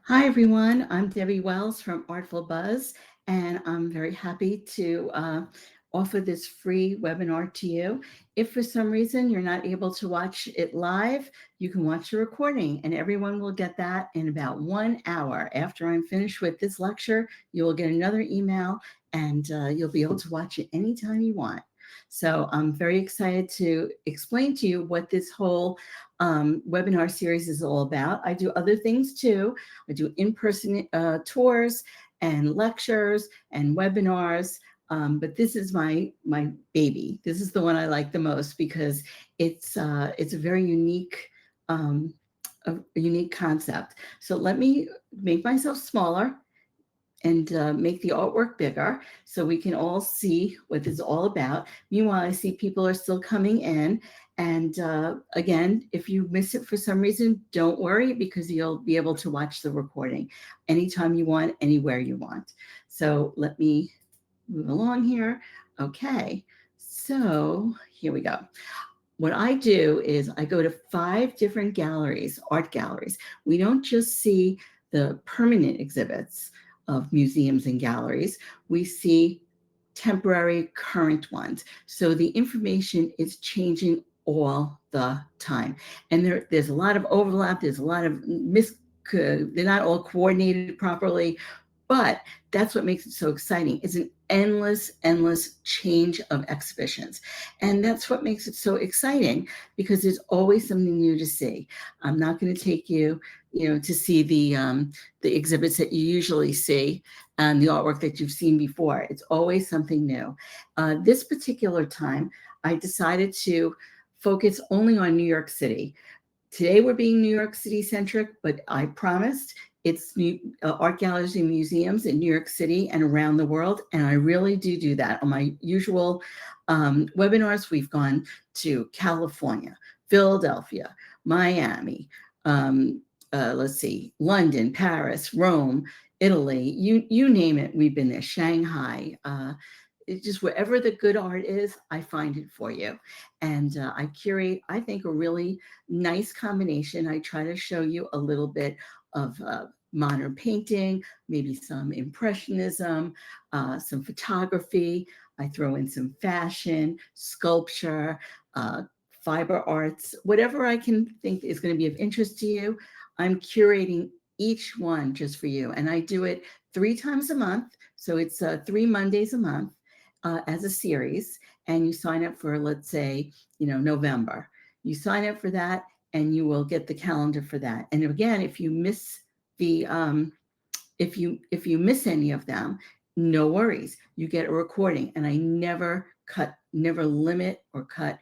Hi, everyone. I'm Debbie Wells from Artful Buzz, and I'm very happy to offer this free webinar to you. If for some reason you're not able to watch it live, you can watch the recording, and everyone will get that in about 1 hour. After I'm finished with this lecture, you will get another email, and you'll be able to watch it anytime you want. So I'm very excited to explain to you what this whole webinar series is all about. I do other things too. I do in-person tours and lectures and webinars. But this is my baby. This is the one I like the most because it's a very unique a unique concept. So let me make myself smaller and make the artwork bigger so we can all see what this is all about. Meanwhile, I see people are still coming in. And again, if you miss it for some reason, don't worry because you'll be able to watch the recording anytime you want, anywhere you want. So let me move along here. Okay, so here we go. What I do is I go to 5 different galleries, art galleries. We don't just see the permanent exhibits of museums and galleries. We see temporary current ones. So the information is changing all the time. And there's a lot of overlap. There's a lot of they're not all coordinated properly, but that's what makes it so exciting. It's an endless change of exhibitions. And that's what makes it so exciting because there's always something new to see. I'm not going to take you, to see the exhibits that you usually see and the artwork that you've seen before. It's always something new. This particular time, I decided to focus only on New York City. Today we're being New York City centric, but I promised it's art galleries and museums in New York City and around the world. And I really do that. On my usual webinars, we've gone to California, Philadelphia, Miami, let's see, London, Paris, Rome, Italy, you name it, we've been there, Shanghai, it's just wherever the good art is, I find it for you. And I curate, I think, a really nice combination. I try to show you a little bit of modern painting, maybe some impressionism, some photography. I throw in some fashion, sculpture, fiber arts, whatever I can think is going to be of interest to you. I'm curating each one just for you. And I do it 3 times a month. So it's 3 Mondays a month as a series. And you sign up for, let's say, November. You sign up for that and you will get the calendar for that. And again, if you miss the, if you miss any of them, no worries. You get a recording. And I never limit or cut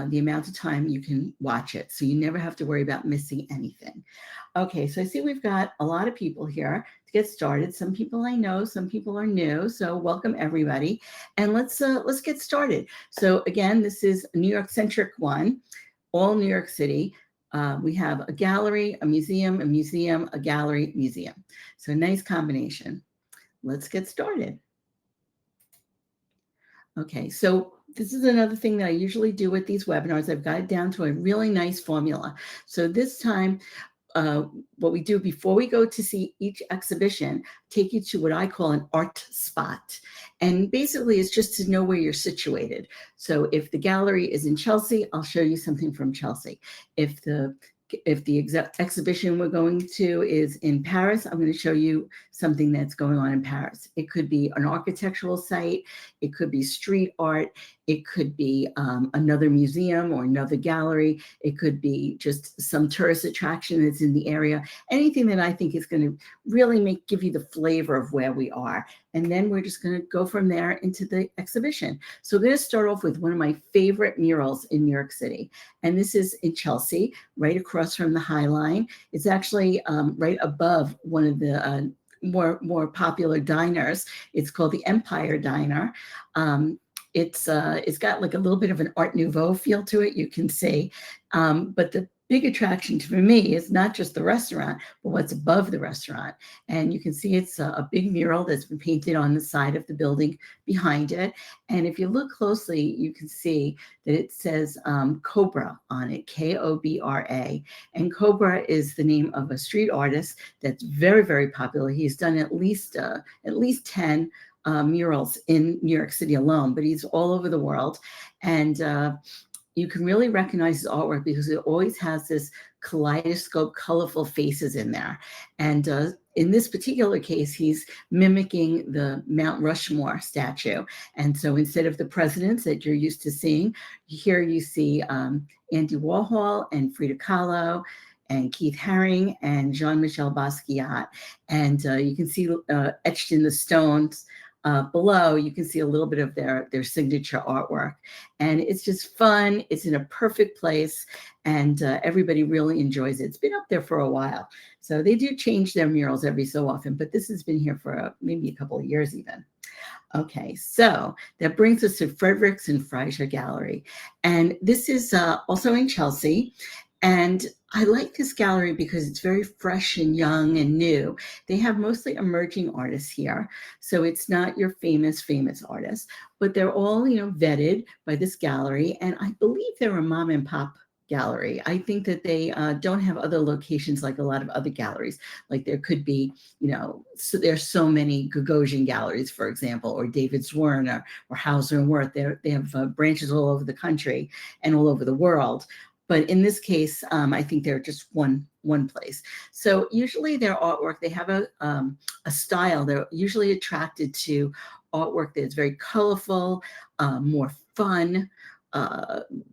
the amount of time you can watch it. So you never have to worry about missing anything. Okay, so I see we've got a lot of people here to get started. Some people I know, some people are new. So welcome everybody. And let's get started. So again, this is a New York centric one, all New York City. We have a gallery, a museum, a gallery, museum. So a nice combination. Let's get started. Okay, so this is another thing that I usually do with these webinars. I've got it down to a really nice formula. So this time, what we do before we go to see each exhibition, take you to what I call an art spot. And basically it's just to know where you're situated. So if the gallery is in Chelsea, I'll show you something from Chelsea. If the exhibition we're going to is in Paris, I'm going to show you something that's going on in Paris. It could be an architectural site. It could be street art. It could be another museum or another gallery. It could be just some tourist attraction that's in the area. Anything that I think is going to really give you the flavor of where we are. And then we're just going to go from there into the exhibition. So we're going to start off with one of my favorite murals in New York City. And this is in Chelsea, right across from the High Line. It's actually right above one of the more popular diners. It's called the Empire Diner. It's got like a little bit of an Art Nouveau feel to it, you can see. But big attraction for me is not just the restaurant, but what's above the restaurant. And you can see it's a big mural that's been painted on the side of the building behind it. And if you look closely, you can see that it says Cobra on it, Kobra. And Cobra is the name of a street artist that's very, very popular. He's done at least 10 murals in New York City alone, but he's all over the world. And you can really recognize his artwork because it always has this kaleidoscope, colorful faces in there. And in this particular case, he's mimicking the Mount Rushmore statue. And so instead of the presidents that you're used to seeing, here you see Andy Warhol and Frida Kahlo and Keith Haring and Jean-Michel Basquiat. And you can see etched in the stones below, you can see a little bit of their signature artwork. And it's just fun. It's in a perfect place, and everybody really enjoys it. It's been up there for a while. So they do change their murals every so often, but this has been here for maybe a couple of years even. Okay, so that brings us to Fredericks and Fraser Gallery. And this is also in Chelsea. And I like this gallery because it's very fresh and young and new. They have mostly emerging artists here. So it's not your famous artists, but they're all, vetted by this gallery. And I believe they're a mom and pop gallery. I think that they don't have other locations like a lot of other galleries. Like there could be, so there's so many Gagosian galleries, for example, or David Zwirn or Hauser and Wirth. They have branches all over the country and all over the world. But in this case, I think they're just one place. So usually their artwork, they have a style. They're usually attracted to artwork that's very colorful, more fun,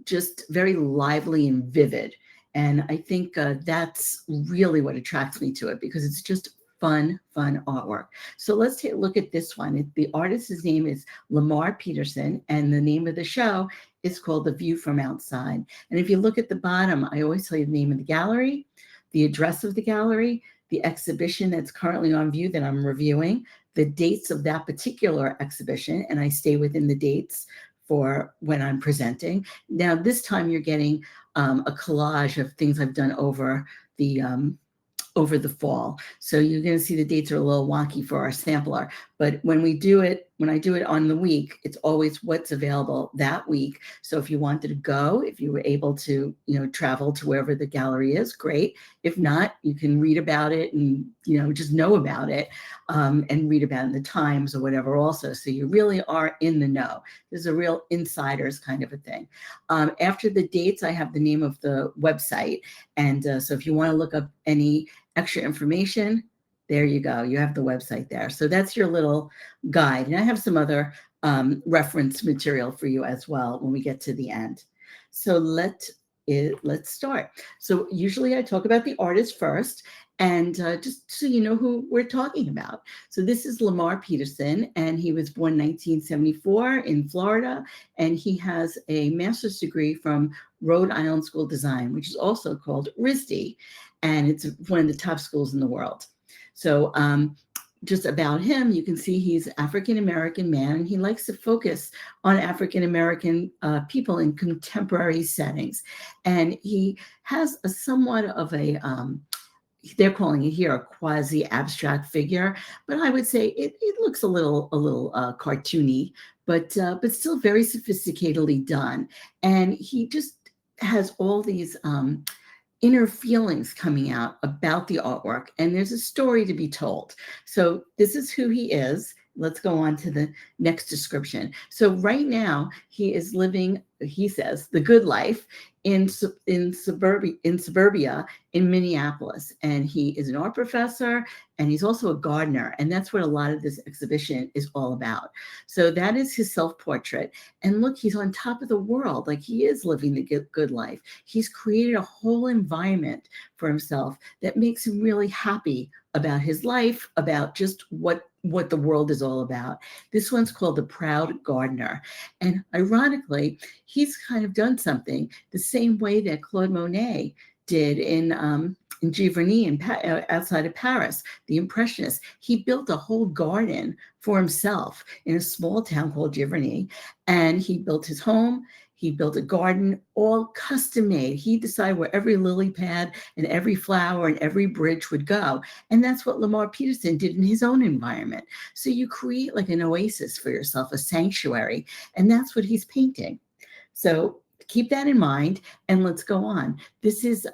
just very lively and vivid. And I think that's really what attracts me to it, because it's just fun artwork. So let's take a look at this one. The artist's name is Lamar Peterson, and the name of the show is called The View from Outside. And if you look at the bottom, I always tell you the name of the gallery, the address of the gallery, the exhibition that's currently on view that I'm reviewing, the dates of that particular exhibition, and I stay within the dates for when I'm presenting. Now, this time you're getting a collage of things I've done over the fall. So you're going to see the dates are a little wonky for our sampler, but when I do it on the week, it's always what's available that week. So if you wanted to go, if you were able to, travel to wherever the gallery is, great. If not, you can read about it and, just know about it and read about it in the Times or whatever also. So you really are in the know. This is a real insiders kind of a thing. After the dates, I have the name of the website. And so if you want to look up any extra information, there you go. You have the website there. So that's your little guide. And I have some other reference material for you as well when we get to the end. So let's start. So usually I talk about the artist first, and just so you know who we're talking about. So this is Lamar Peterson, and he was born 1974 in Florida, and he has a master's degree from Rhode Island School of Design, which is also called RISD, and it's one of the top schools in the world. So just about him, you can see he's an African-American man, and he likes to focus on African-American people in contemporary settings. And he has a somewhat of a, they're calling it here a quasi-abstract figure, but I would say it looks a little cartoony, but still very sophisticatedly done. And he just has all these inner feelings coming out about the artwork, and there's a story to be told. So this is who he is. Let's go on to the next description. So right now he is living, he says, the good life in suburbia in Minneapolis. And he is an art professor, and he's also a gardener. And that's what a lot of this exhibition is all about. So that is his self-portrait. And look, he's on top of the world. Like, he is living the good life. He's created a whole environment for himself that makes him really happy about his life, about just what the world is all about. This one's called The Proud Gardener. And ironically, he's kind of done something the same way that Claude Monet did in Giverny outside of Paris, the Impressionists. He built a whole garden for himself in a small town called Giverny, and he built his home. He built a garden, all custom made. He decided where every lily pad and every flower and every bridge would go. And that's what Lamar Peterson did in his own environment. So you create like an oasis for yourself, a sanctuary, and that's what he's painting. So keep that in mind, and let's go on. This is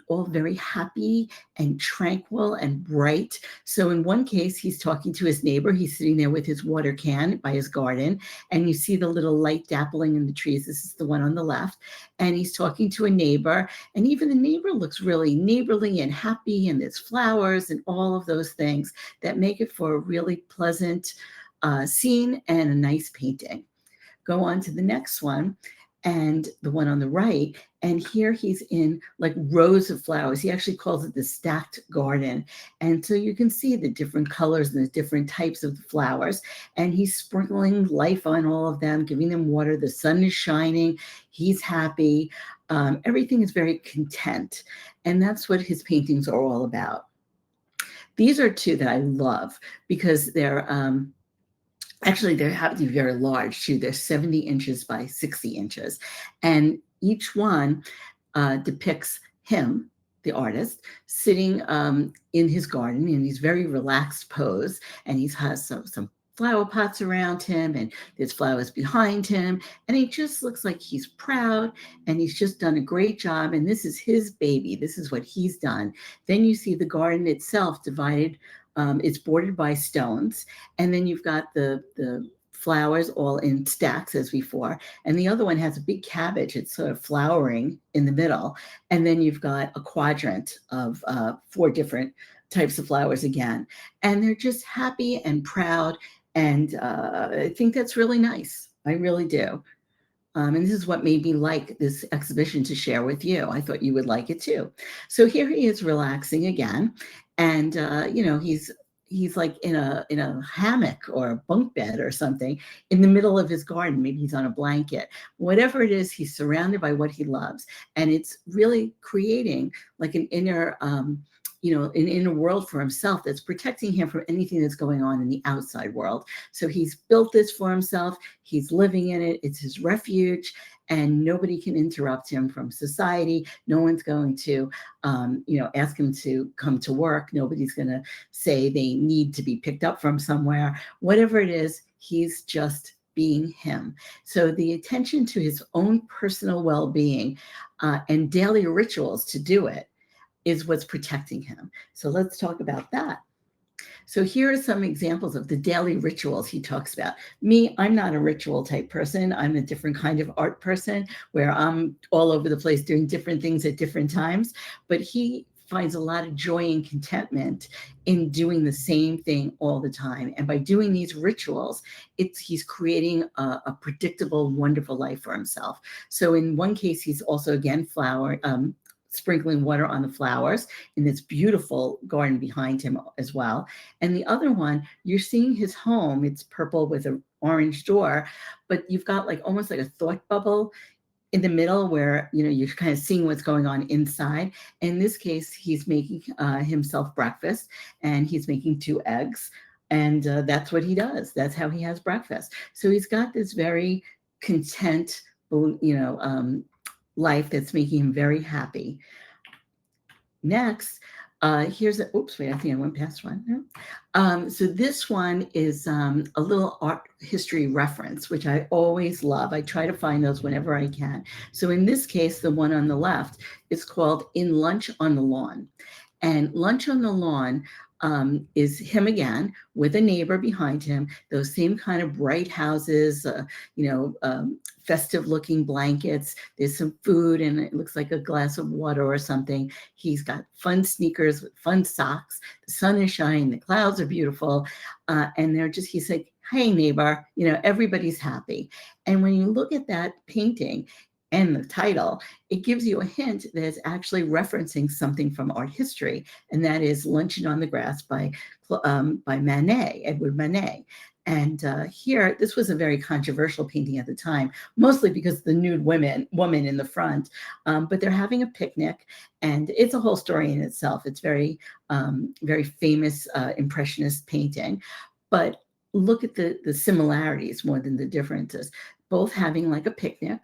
all very happy and tranquil and bright. So in one case, he's talking to his neighbor. He's sitting there with his water can by his garden, and you see the little light dappling in the trees. This is the one on the left. And he's talking to a neighbor, and even the neighbor looks really neighborly and happy, and there's flowers and all of those things that make it for a really pleasant scene and a nice painting. Go on to the next one, and the one on the right, and here he's in like rows of flowers. He actually calls it the stacked garden. And so you can see the different colors and the different types of the flowers, and he's sprinkling life on all of them, giving them water. The sun is shining. He's happy. Everything is very content, and that's what his paintings are all about. These are two that I love because they're actually, they happen to be very large too. They're 70 inches by 60 inches. And each one depicts him, the artist, sitting in his garden in his very relaxed pose. And he has some flower pots around him, and there's flowers behind him. And he just looks like he's proud, and he's just done a great job. And this is his baby. This is what he's done. Then you see the garden itself divided. It's bordered by stones, and then you've got the flowers all in stacks as before, and the other one has a big cabbage. It's sort of flowering in the middle, and then you've got a quadrant of 4 different types of flowers again, and they're just happy and proud, and I think that's really nice. I really do. And this is what made me like this exhibition to share with you. I thought you would like it too. So here he is relaxing again, and he's like in a hammock or a bunk bed or something in the middle of his garden. Maybe he's on a blanket. Whatever it is, he's surrounded by what he loves, and it's really creating like an inner an inner world for himself that's protecting him from anything that's going on in the outside world. So he's built this for himself. He's living in it. It's his refuge, and nobody can interrupt him from society. No one's going to, ask him to come to work. Nobody's going to say they need to be picked up from somewhere. Whatever it is, he's just being him. So the attention to his own personal well-being and daily rituals to do it is what's protecting him. So let's talk about that. So here are some examples of the daily rituals he talks about. Me, I'm not a ritual type person. I'm a different kind of art person where I'm all over the place doing different things at different times. But he finds a lot of joy and contentment in doing the same thing all the time. And by doing these rituals, he's creating a predictable, wonderful life for himself. So in one case, he's also, again, sprinkling water on the flowers in this beautiful garden behind him as well. And the other one, you're seeing his home. It's purple with an orange door, but you've got like almost like a thought bubble in the middle where, you're kind of seeing what's going on inside. In this case, he's making himself breakfast, and he's making 2 eggs. And that's what he does. That's how he has breakfast. So he's got this very content, life that's making him very happy. Next, here's I think I went past one. So this one is a little art history reference, which I always love. I try to find those whenever I can. So in this case, the one on the left is called In Lunch on the Lawn. And Lunch on the Lawn is him again with a neighbor behind him, those same kind of bright houses, festive looking blankets. There's some food, and it looks like a glass of water or something. He's got fun sneakers with fun socks. The sun is shining. The clouds are beautiful. And he's like, hey, neighbor, everybody's happy. And when you look at that painting and the title, it gives you a hint that it's actually referencing something from art history, and that is Luncheon on the Grass by Manet, Edward Manet. And here, this was a very controversial painting at the time, mostly because of the nude woman in the front, but they're having a picnic, and it's a whole story in itself. It's very, very famous Impressionist painting, but look at the similarities more than the differences. Both having like a picnic,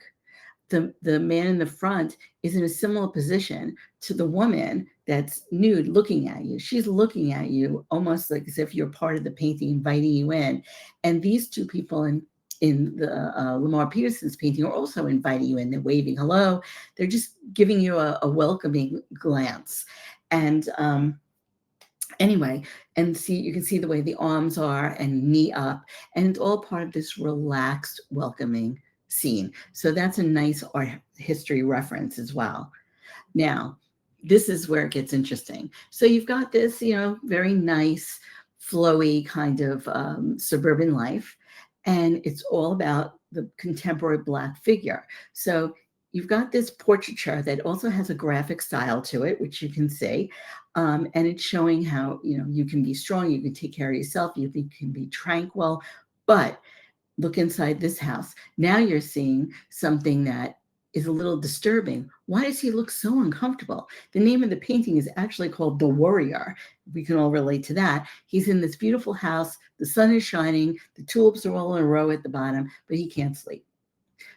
the man in the front is in a similar position to the woman that's nude looking at you. She's looking at you almost like as if you're part of the painting, inviting you in. And these two people in the Lamar Peterson's painting are also inviting you in. They're waving hello. They're just giving you a welcoming glance. And anyway, and you can see the way the arms are and knee up, and it's all part of this relaxed, welcoming scene. So that's a nice art history reference as well. Now, this is where it gets interesting. So you've got this, very nice, flowy kind of suburban life, and it's all about the contemporary Black figure. So you've got this portraiture that also has a graphic style to it, which you can see. And it's showing how, you can be strong, you can take care of yourself, you can be tranquil, but look inside this house. Now you're seeing something that is a little disturbing. Why does he look so uncomfortable? The name of the painting is actually called The Warrior. We can all relate to that. He's in this beautiful house. The sun is shining. The tulips are all in a row at the bottom, but he can't sleep.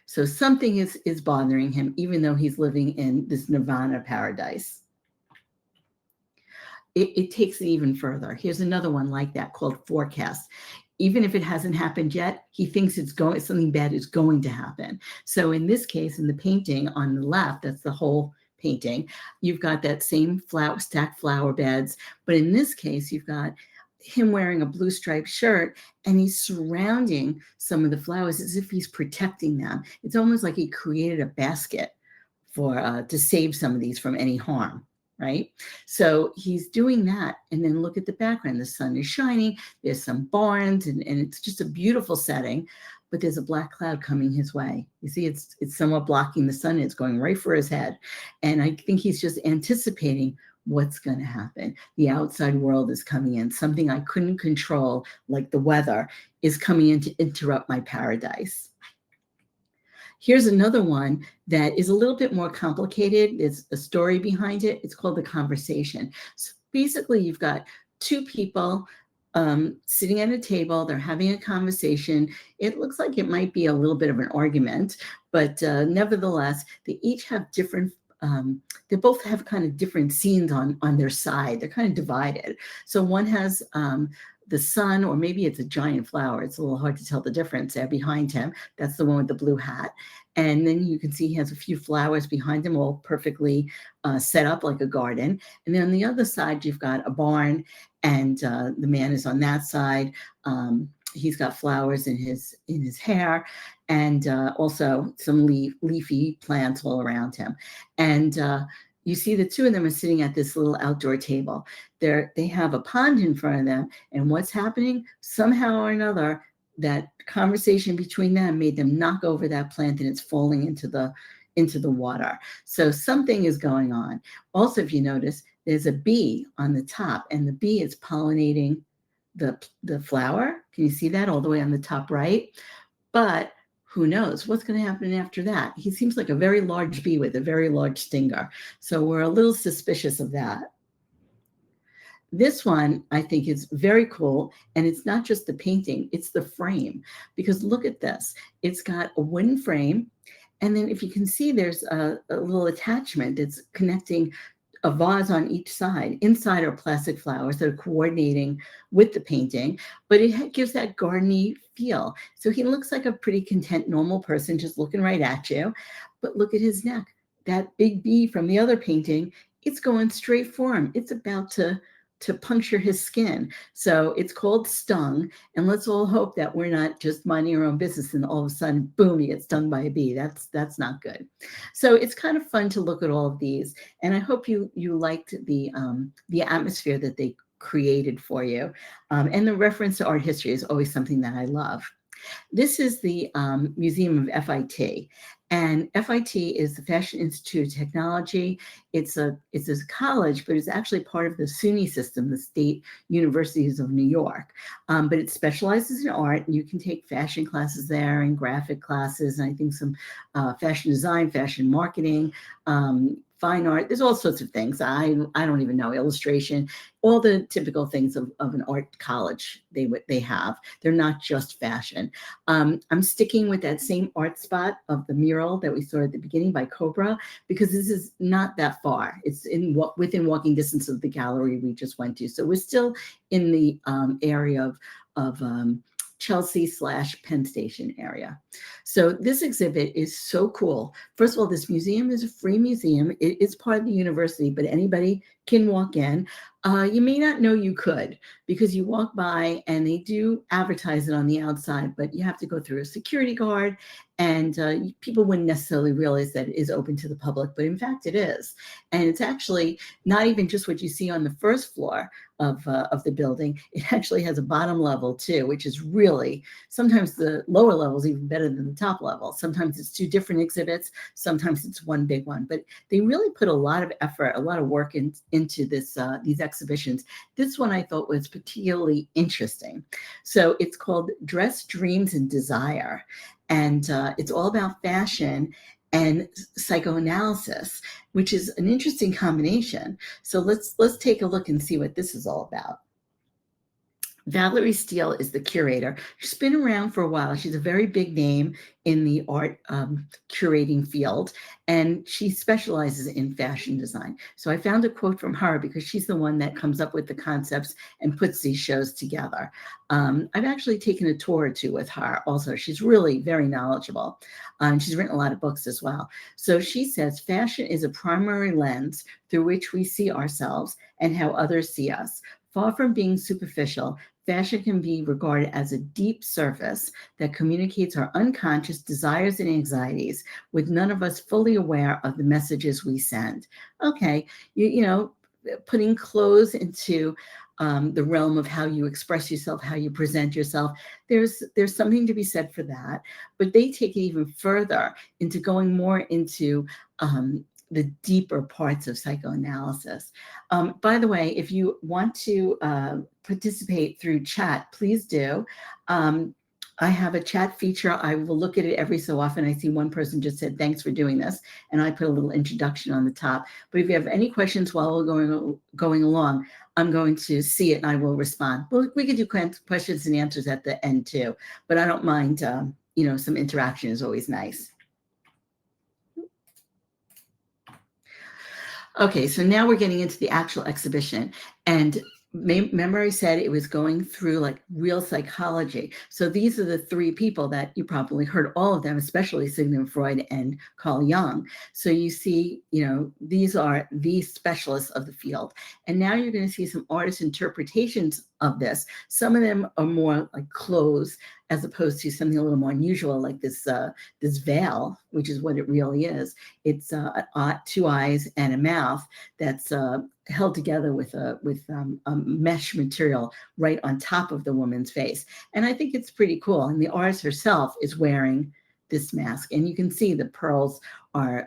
So something is bothering him, even though he's living in this nirvana paradise. It takes it even further. Here's another one like that called Forecast. Even if it hasn't happened yet, he thinks something bad is going to happen. So in this case, in the painting on the left, that's the whole painting, you've got that same stacked flower beds. But in this case, you've got him wearing a blue striped shirt, and he's surrounding some of the flowers as if he's protecting them. It's almost like he created a basket to save some of these from any harm. Right? So he's doing that. And then look at the background. The sun is shining. There's some barns, and it's just a beautiful setting, but there's a black cloud coming his way. You see, it's somewhat blocking the sun. It's going right for his head. And I think he's just anticipating what's going to happen. The outside world is coming in. Something I couldn't control, like the weather, is coming in to interrupt my paradise. Here's another one that is a little bit more complicated. There's a story behind it. It's called The Conversation. So basically, you've got two people sitting at a table. They're having a conversation. It looks like it might be a little bit of an argument, but nevertheless, they each have different they both have kind of different scenes on their side. They're kind of divided. So one has the sun, or maybe it's a giant flower. It's a little hard to tell the difference there behind him. That's the one with the blue hat. And then you can see he has a few flowers behind him, all perfectly set up like a garden. And then on the other side, you've got a barn, and the man is on that side. He's got flowers in his hair, and also some leafy plants all around him. And you see the two of them are sitting at this little outdoor table. They have a pond in front of them, and what's happening? Somehow or another, that conversation between them made them knock over that plant, and it's falling into the water. So something is going on. Also, if you notice, there's a bee on the top, and the bee is pollinating the flower. Can you see that all the way on the top right? But who knows what's going to happen after that? He seems like a very large bee with a very large stinger. So we're a little suspicious of that. This one, I think, is very cool. And it's not just the painting, it's the frame. Because look at this. It's got a wooden frame. And then if you can see, there's a little attachment that's connecting a vase on each side. Inside are plastic flowers that are coordinating with the painting, but it gives that gardeny feel. So he looks like a pretty content, normal person just looking right at you. But look at his neck. That big bee from the other painting, it's going straight for him. It's about to puncture his skin. So it's called Stung. And let's all hope that we're not just minding our own business and all of a sudden, boom, you get stung by a bee. That's not good. So it's kind of fun to look at all of these. And I hope you liked the atmosphere that they created for you. And the reference to art history is always something that I love. This is the Museum of FIT. And FIT is the Fashion Institute of Technology. It's a college, but it's actually part of the SUNY system, the State Universities of New York. But it specializes in art, and you can take fashion classes there and graphic classes, and I think some fashion design, fashion marketing, fine art. There's all sorts of things. I don't even know, illustration, all the typical things of an art college they have. They're not just fashion. I'm sticking with that same art spot of the mural that we saw at the beginning by Cobra, because this is not that far. It's within walking distance of the gallery we just went to. So we're still in the area of Chelsea/Penn Station area. So this exhibit is so cool. First of all, this museum is a free museum. It is part of the university, but anybody can walk in. You may not know you could, because you walk by and they do advertise it on the outside, but you have to go through a security guard, and people wouldn't necessarily realize that it is open to the public, but in fact it is. And it's actually not even just what you see on the first floor of the building. It actually has a bottom level too, which is really, sometimes the lower level is even better than the top level. Sometimes it's two different exhibits, sometimes it's one big one, but they really put a lot of effort, a lot of work into this these exhibitions. This one I thought was particularly interesting. So it's called Dress, Dreams, and Desire. And it's all about fashion and psychoanalysis, which is an interesting combination. So let's take a look and see what this is all about. Valerie Steele is the curator. She's been around for a while. She's a very big name in the art curating field, and she specializes in fashion design. So I found a quote from her, because she's the one that comes up with the concepts and puts these shows together. I've actually taken a tour or two with her also. She's really very knowledgeable. She's written a lot of books as well. So she says, fashion is a primary lens through which we see ourselves and how others see us. Far from being superficial, fashion can be regarded as a deep surface that communicates our unconscious desires and anxieties, with none of us fully aware of the messages we send. Okay, you know, putting clothes into the realm of how you express yourself, how you present yourself, there's something to be said for that. But they take it even further into going more into the deeper parts of psychoanalysis. By the way, if you want to participate through chat, please do. I have a chat feature. I will look at it every so often. I see one person just said, thanks for doing this. And I put a little introduction on the top. But if you have any questions while we're going along, I'm going to see it and I will respond. Well, we could do questions and answers at the end too, but I don't mind, some interaction is always nice. Okay, so now we're getting into the actual exhibition. And remember I said it was going through like real psychology. So these are the three people that you probably heard, all of them, especially Sigmund Freud and Carl Jung. So you see, these are the specialists of the field. And now you're going to see some artist interpretations of this. Some of them are more like clothes, as opposed to something a little more unusual, like this veil, which is what it really is. It's two eyes and a mouth that's held together with a mesh material right on top of the woman's face. And I think it's pretty cool. And the artist herself is wearing this mask, and you can see the pearls are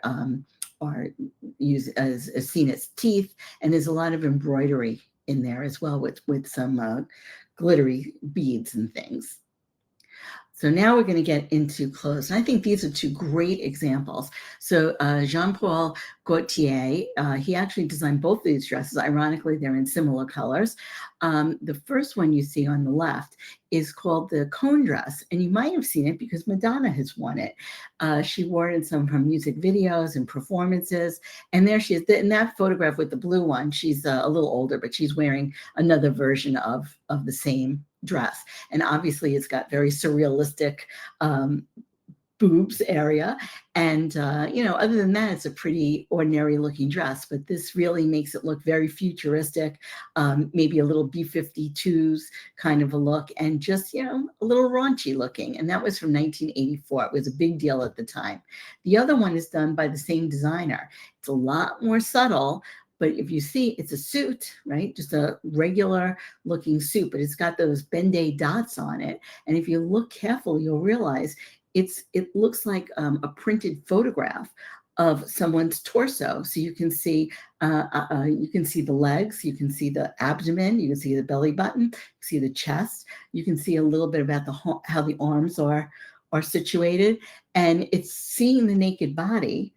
used as seen as teeth, and there's a lot of embroidery in there as well with some glittery beads and things. So now we're going to get into clothes. And I think these are two great examples. So Jean-Paul Gaultier, he actually designed both of these dresses. Ironically, they're in similar colors. The first one you see on the left is called the cone dress. And you might have seen it because Madonna has worn it. She wore it in some of her music videos and performances. And there she is. In that photograph with the blue one, she's a little older, but she's wearing another version of the same dress. And obviously it's got very surrealistic boobs area. And, other than that, it's a pretty ordinary looking dress, but this really makes it look very futuristic, maybe a little B-52s kind of a look, and just, a little raunchy looking. And that was from 1984. It was a big deal at the time. The other one is done by the same designer. It's a lot more subtle, but if you see, it's a suit, right? Just a regular looking suit, but it's got those Ben-Day dots on it. And if you look carefully, you'll realize it looks like a printed photograph of someone's torso. So you can see the legs, you can see the abdomen, you can see the belly button, you can see the chest, you can see a little bit about how the arms are situated, and it's seeing the naked body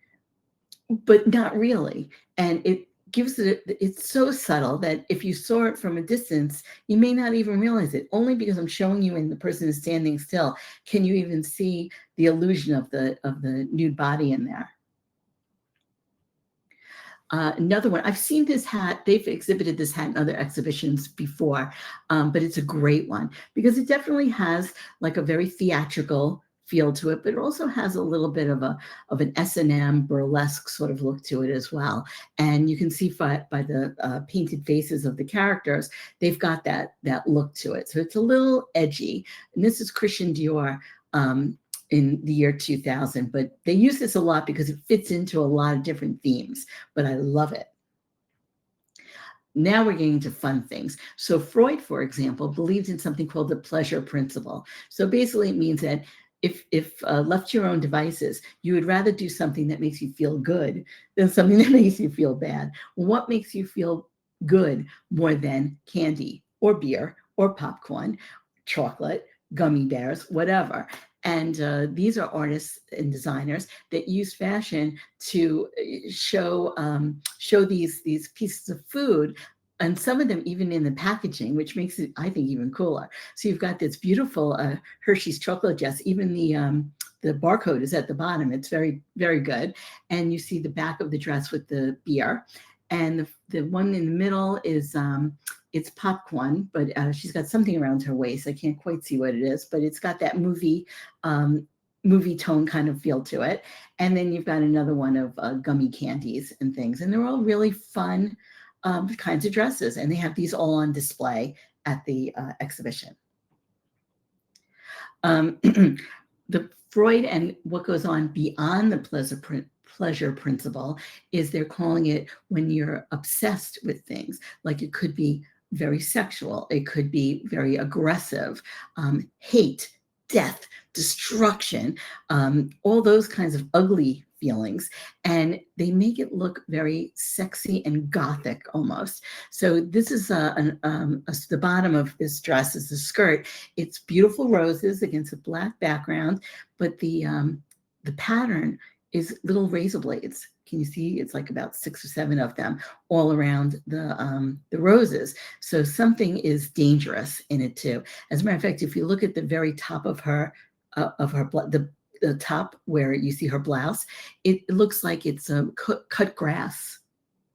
but not really. And it gives it, it's so subtle that if you saw it from a distance, you may not even realize it. Only because I'm showing you and the person is standing still, can you even see the illusion of the nude body in there. Another one, I've seen this hat. They've exhibited this hat in other exhibitions before, but it's a great one because it definitely has like a very theatrical feel to it, but it also has a little bit of an S&M burlesque sort of look to it as well. And you can see by the painted faces of the characters, they've got that look to it. So it's a little edgy. And this is Christian Dior. In the year 2000, but they use this a lot because it fits into a lot of different themes, but I love it. Now we're getting to fun things. So Freud, for example, believed in something called the pleasure principle. So basically it means that if left to your own devices, you would rather do something that makes you feel good than something that makes you feel bad. What makes you feel good more than candy or beer or popcorn, chocolate, gummy bears, whatever? And these are artists and designers that use fashion to show these pieces of food, and some of them even in the packaging, which makes it, I think, even cooler. So you've got this beautiful Hershey's chocolate dress. Even the barcode is at the bottom. It's very, very good. And you see the back of the dress with the beer. And the one in the middle is it's popcorn, but she's got something around her waist. I can't quite see what it is, but it's got that movie tone kind of feel to it. And then you've got another one of gummy candies and things. And they're all really fun kinds of dresses. And they have these all on display at the exhibition. The Freud and what goes on beyond the pleasure principle is they're calling it when you're obsessed with things. Like it could be very sexual, it could be very aggressive, hate, death, destruction, all those kinds of ugly feelings, and they make it look very sexy and gothic almost. So this is the bottom of this dress is the skirt. It's beautiful roses against a black background, but the pattern is little razor blades. Can you see? It's like about 6 or 7 of them all around the roses. So something is dangerous in it too. As a matter of fact, if you look at the very top of her the top where you see her blouse, it looks like it's cut grass,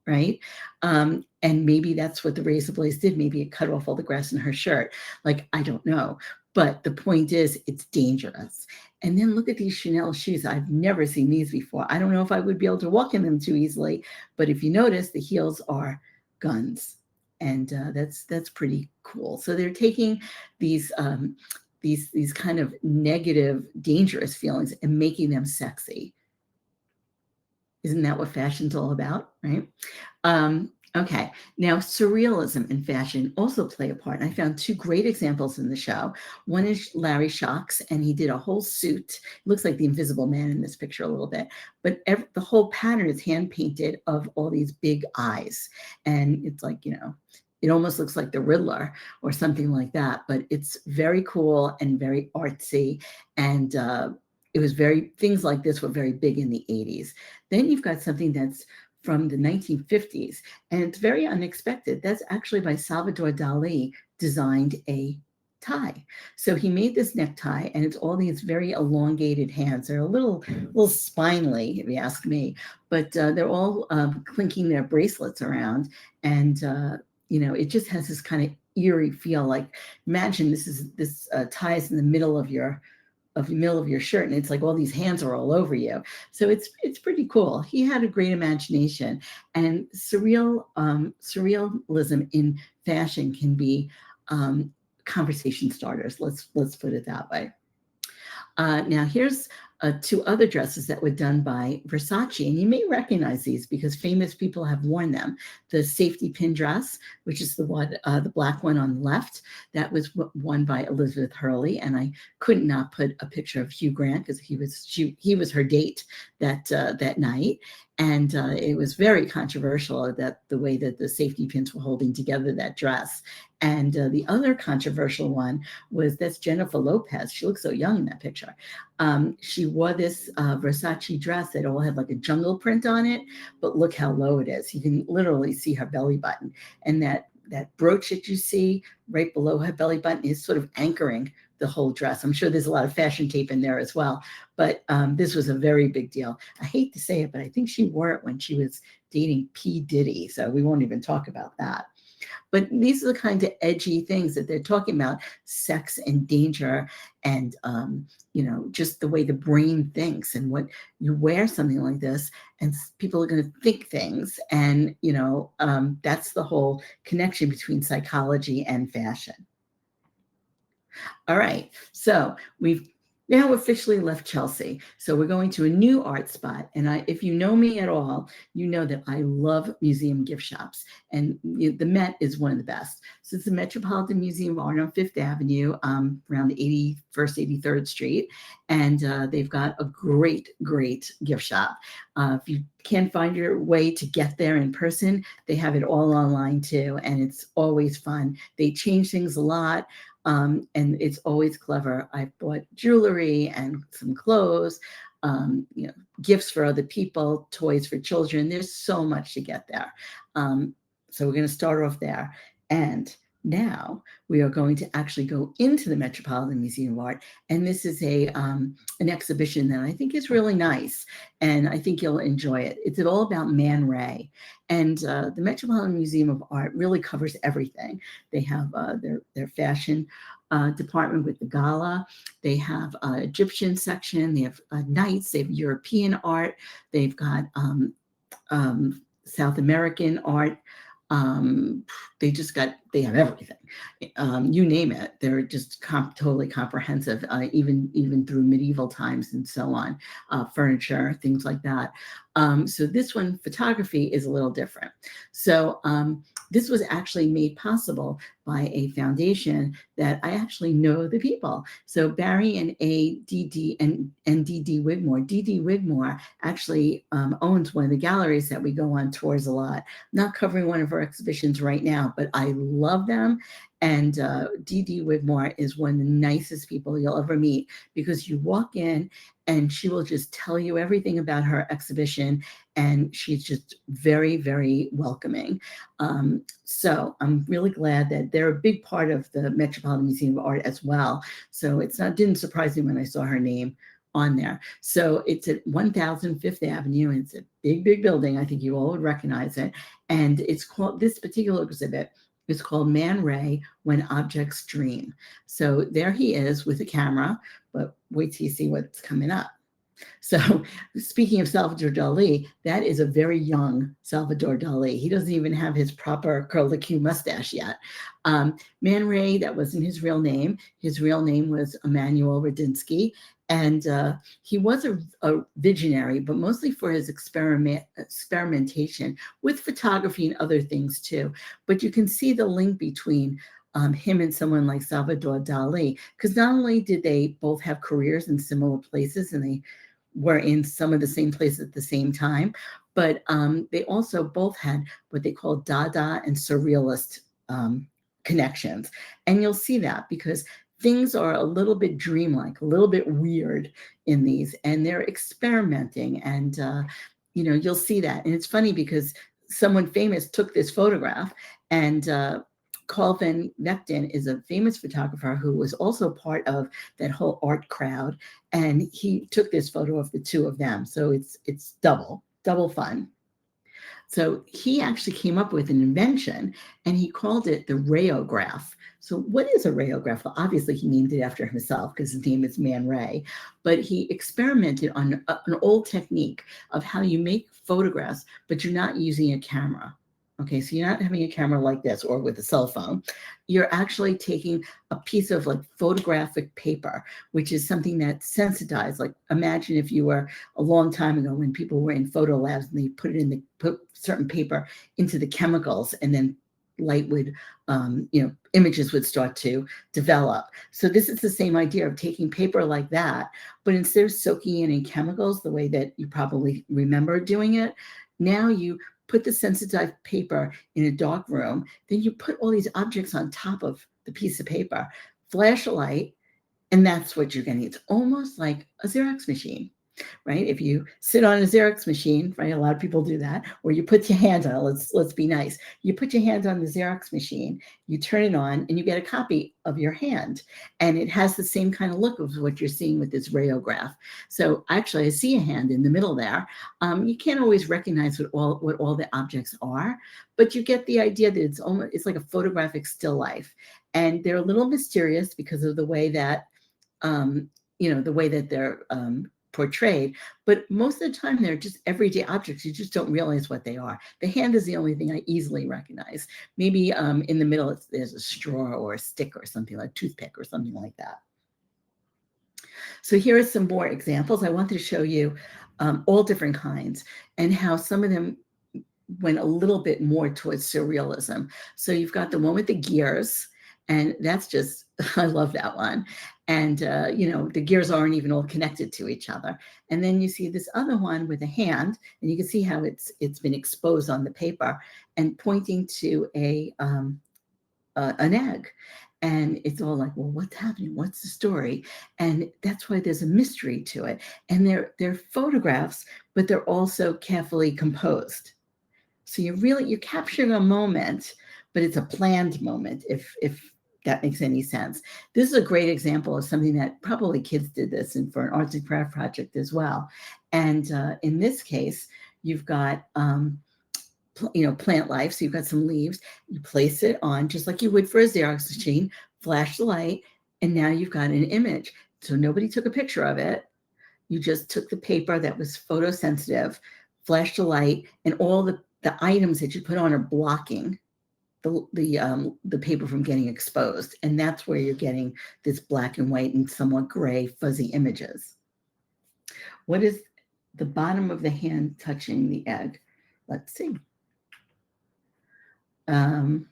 right? And maybe that's what the razor blades did. Maybe it cut off all the grass in her shirt. Like, I don't know. But the point is, it's dangerous. And then look at these Chanel shoes. I've never seen these before. I don't know if I would be able to walk in them too easily. But if you notice, the heels are guns. And that's pretty cool. So they're taking these kind of negative, dangerous feelings and making them sexy. Isn't that what fashion's all about, right? Okay, now surrealism and fashion also play a part. And I found 2 great examples in the show. One is Larry Shocks, and he did a whole suit. It looks like the Invisible Man in this picture a little bit, but the whole pattern is hand painted of all these big eyes. And it's like, it almost looks like the Riddler or something like that, but it's very cool and very artsy. And it was things like this were very big in the 80s. Then you've got something that's from the 1950s, and it's very unexpected. That's actually by Salvador Dali, designed a tie. So he made this necktie, and it's all these very elongated hands. They're a little spinely, if you ask me, but they're all clinking their bracelets around, and it just has this kind of eerie feel. Like, imagine this tie is in the middle of your shirt, and it's like all these hands are all over you. So it's pretty cool. He had a great imagination, and surrealism in fashion can be conversation starters. Let's put it that way. Now here's 2 other dresses that were done by Versace, and you may recognize these because famous people have worn them. The safety pin dress, which is the black one on the left, that was worn by Elizabeth Hurley, and I could not put a picture of Hugh Grant because he was her date that night. And it was very controversial that the way that the safety pins were holding together that dress. And the other controversial one was that's Jennifer Lopez. She looks so young in that picture. She wore this Versace dress that all had like a jungle print on it, but look how low it is. You can literally see her belly button. And that brooch that you see right below her belly button is sort of anchoring the whole dress. I'm sure there's a lot of fashion tape in there as well, but this was a very big deal. I hate to say it, but I think she wore it when she was dating P. Diddy, so we won't even talk about that. But these are the kind of edgy things that they're talking about: sex and danger, and just the way the brain thinks, and what you wear something like this, and people are going to think things, and that's the whole connection between psychology and fashion. All right, so we've now officially left Chelsea. So we're going to a new art spot. And if you know me at all, you know that I love museum gift shops. And the Met is one of the best. So it's the Metropolitan Museum of Art on Fifth Avenue, around 81st, 83rd Street. And they've got a great, great gift shop. If you can't find your way to get there in person, they have it all online too. And it's always fun. They change things a lot. And it's always clever. I've bought jewelry and some clothes, gifts for other people, toys for children. There's so much to get there. So we're going to start off there. And now we are going to actually go into the Metropolitan Museum of Art. And this is an exhibition that I think is really nice. And I think you'll enjoy it. It's all about Man Ray. And the Metropolitan Museum of Art really covers everything. They have their fashion department with the gala. They have an Egyptian section. They have knights. They have European art. They've got South American art. They have everything. You name it. They're just totally comprehensive, even through medieval times and so on, furniture, things like that. So this one, photography, is a little different. So this was actually made possible by a foundation that I actually know the people. So Barry and D.D. Wigmore. D.D. Wigmore actually owns one of the galleries that we go on tours a lot. Not covering one of our exhibitions right now, but I love them. And D.D. Wigmore is one of the nicest people you'll ever meet, because you walk in and she will just tell you everything about her exhibition. And she's just very, very welcoming. So I'm really glad that they're a big part of the Metropolitan Museum of Art as well. So didn't surprise me when I saw her name on there. So it's at 1000 Fifth Avenue, and it's a big, big building. I think you all would recognize it. And it's called, this particular exhibit is called Man Ray, When Objects Dream. So there he is with a camera, but wait till you see what's coming up. So speaking of Salvador Dali, that is a very young Salvador Dali. He doesn't even have his proper curlicue mustache yet. Man Ray, that wasn't his real name. His real name was Emanuel Radinsky. And he was a visionary, but mostly for his experimentation with photography and other things too. But you can see the link between him and someone like Salvador Dali, because not only did they both have careers in similar places, and they were in some of the same places at the same time, but they also both had what they call Dada and Surrealist connections. And you'll see that because things are a little bit dreamlike, a little bit weird in these, and they're experimenting. And, you'll see that. And it's funny because someone famous took this photograph, and Carl van Vechten is a famous photographer who was also part of that whole art crowd. And he took this photo of the two of them. So it's double fun. So he actually came up with an invention, and he called it the rayograph. So what is a rayograph? Well, obviously he named it after himself because his name is Man Ray, but he experimented on an old technique of how you make photographs, but you're not using a camera. Okay, so you're not having a camera like this or with a cell phone. You're actually taking a piece of like photographic paper, which is something that's sensitized. Like imagine if you were a long time ago when people were in photo labs and they put certain paper into the chemicals and then light would, images would start to develop. So this is the same idea of taking paper like that, but instead of soaking it in chemicals the way that you probably remember doing it, now you put the sensitized paper in a dark room, then you put all these objects on top of the piece of paper, flash a light, and that's what you're getting. It's almost like a Xerox machine, right? If you sit on a Xerox machine, right? A lot of people do that, or you put your hand on it. Let's be nice. You put your hand on the Xerox machine, you turn it on, and you get a copy of your hand. And it has the same kind of look of what you're seeing with this rayograph. So actually, I see a hand in the middle there. You can't always recognize what all the objects are, but you get the idea that it's like a photographic still life. And they're a little mysterious because of the way that the way that they're portrayed, but most of the time they're just everyday objects. You just don't realize what they are. The hand is the only thing I easily recognize. Maybe in the middle there's a straw or a stick or something, like a toothpick or something like that. So here are some more examples. I wanted to show you all different kinds and how some of them went a little bit more towards surrealism. So you've got the one with the gears, and that's just, I love that one. And, the gears aren't even all connected to each other. And then you see this other one with a hand, and you can see how it's been exposed on the paper and pointing to an egg. And it's all like, well, what's happening? What's the story? And that's why there's a mystery to it. And they're photographs, but they're also carefully composed. So you're capturing a moment, but it's a planned moment, if that makes any sense. This is a great example of something that probably kids did this and for an arts and craft project as well. And in this case, you've got plant life. So you've got some leaves. You place it on just like you would for a Xerox machine, flash the light, and now you've got an image. So nobody took a picture of it. You just took the paper that was photosensitive, flashed the light, and all the items that you put on are blocking the paper from getting exposed. And that's where you're getting this black and white and somewhat gray fuzzy images. What is the bottom of the hand touching the egg? Let's see. I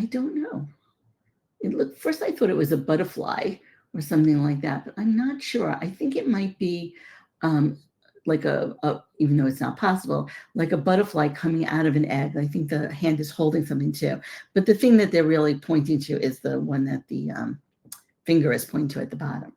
don't know. First I thought it was a butterfly or something like that, but I'm not sure. I think it might be like even though it's not possible, like a butterfly coming out of an egg. I think the hand is holding something too. But the thing that they're really pointing to is the one that the finger is pointing to at the bottom.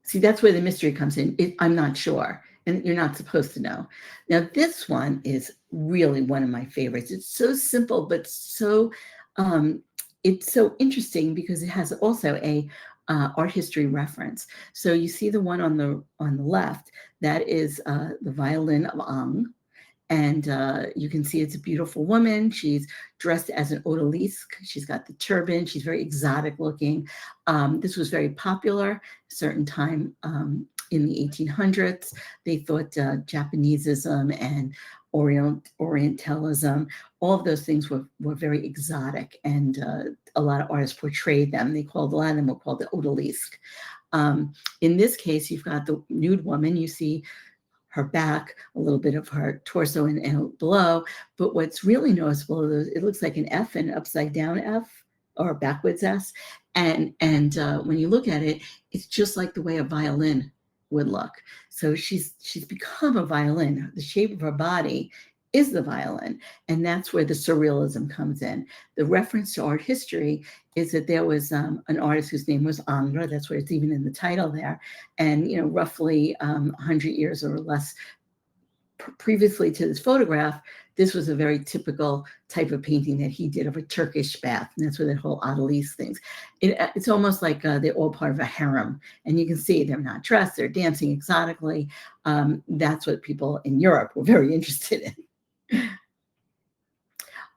See, that's where the mystery comes in. I'm not sure, and you're not supposed to know. Now, this one is really one of my favorites. It's so simple, but it's so interesting because it has also a art history reference. So you see the one on the left, that is the violin of Ang. And you can see it's a beautiful woman. She's dressed as an odalisque. She's got the turban. She's very exotic looking. This was very popular a certain time in the 1800s. They thought Japanesism and Orientalism, all of those things were very exotic, and a lot of artists portrayed them. A lot of them were called the odalisque. In this case, you've got the nude woman. You see her back, a little bit of her torso and below. But what's really noticeable is it looks like an F, an upside down F or a backwards S. And when you look at it, it's just like the way a violin would look. So she's become a violin. The shape of her body is the violin. And that's where the surrealism comes in. The reference to art history is that there was an artist whose name was Ingres. That's where it's even in the title there. And, roughly 100 years or less previously to this photograph, this was a very typical type of painting that he did of a Turkish bath. And that's where that whole odalisque things. It's almost like they're all part of a harem. And you can see they're not dressed, they're dancing exotically. That's what people in Europe were very interested in.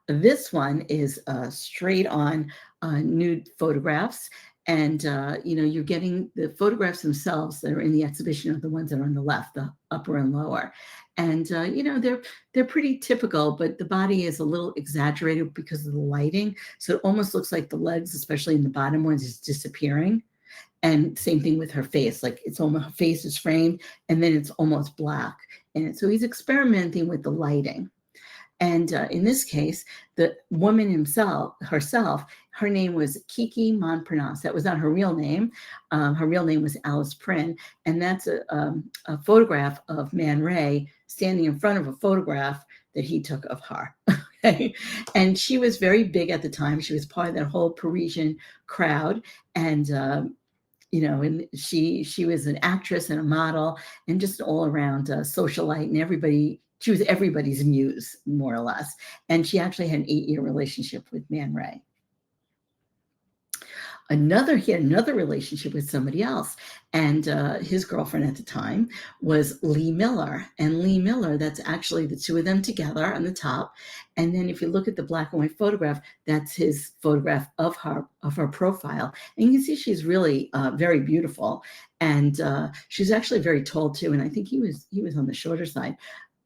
This one is straight on nude photographs. And, you're getting the photographs themselves that are in the exhibition are the ones that are on the left, the upper and lower. And, they're pretty typical, but the body is a little exaggerated because of the lighting. So it almost looks like the legs, especially in the bottom ones, is disappearing. And same thing with her face, like it's almost, her face is framed and then it's almost black. And so he's experimenting with the lighting. And in this case, the woman herself, her name was Kiki Montparnasse. That was not her real name. Her real name was Alice Prynne. And that's a photograph of Man Ray standing in front of a photograph that he took of her. Okay? And she was very big at the time. She was part of that whole Parisian crowd. And and she was an actress and a model and just all around socialite, and everybody. She was everybody's muse, more or less. And she actually had an 8-year relationship with Man Ray. He had another relationship with somebody else, and his girlfriend at the time was Lee Miller. And Lee Miller, that's actually the two of them together on the top. And then if you look at the black and white photograph, that's his photograph of her profile. And you can see she's really very beautiful, and she's actually very tall too. And I think he was on the shorter side.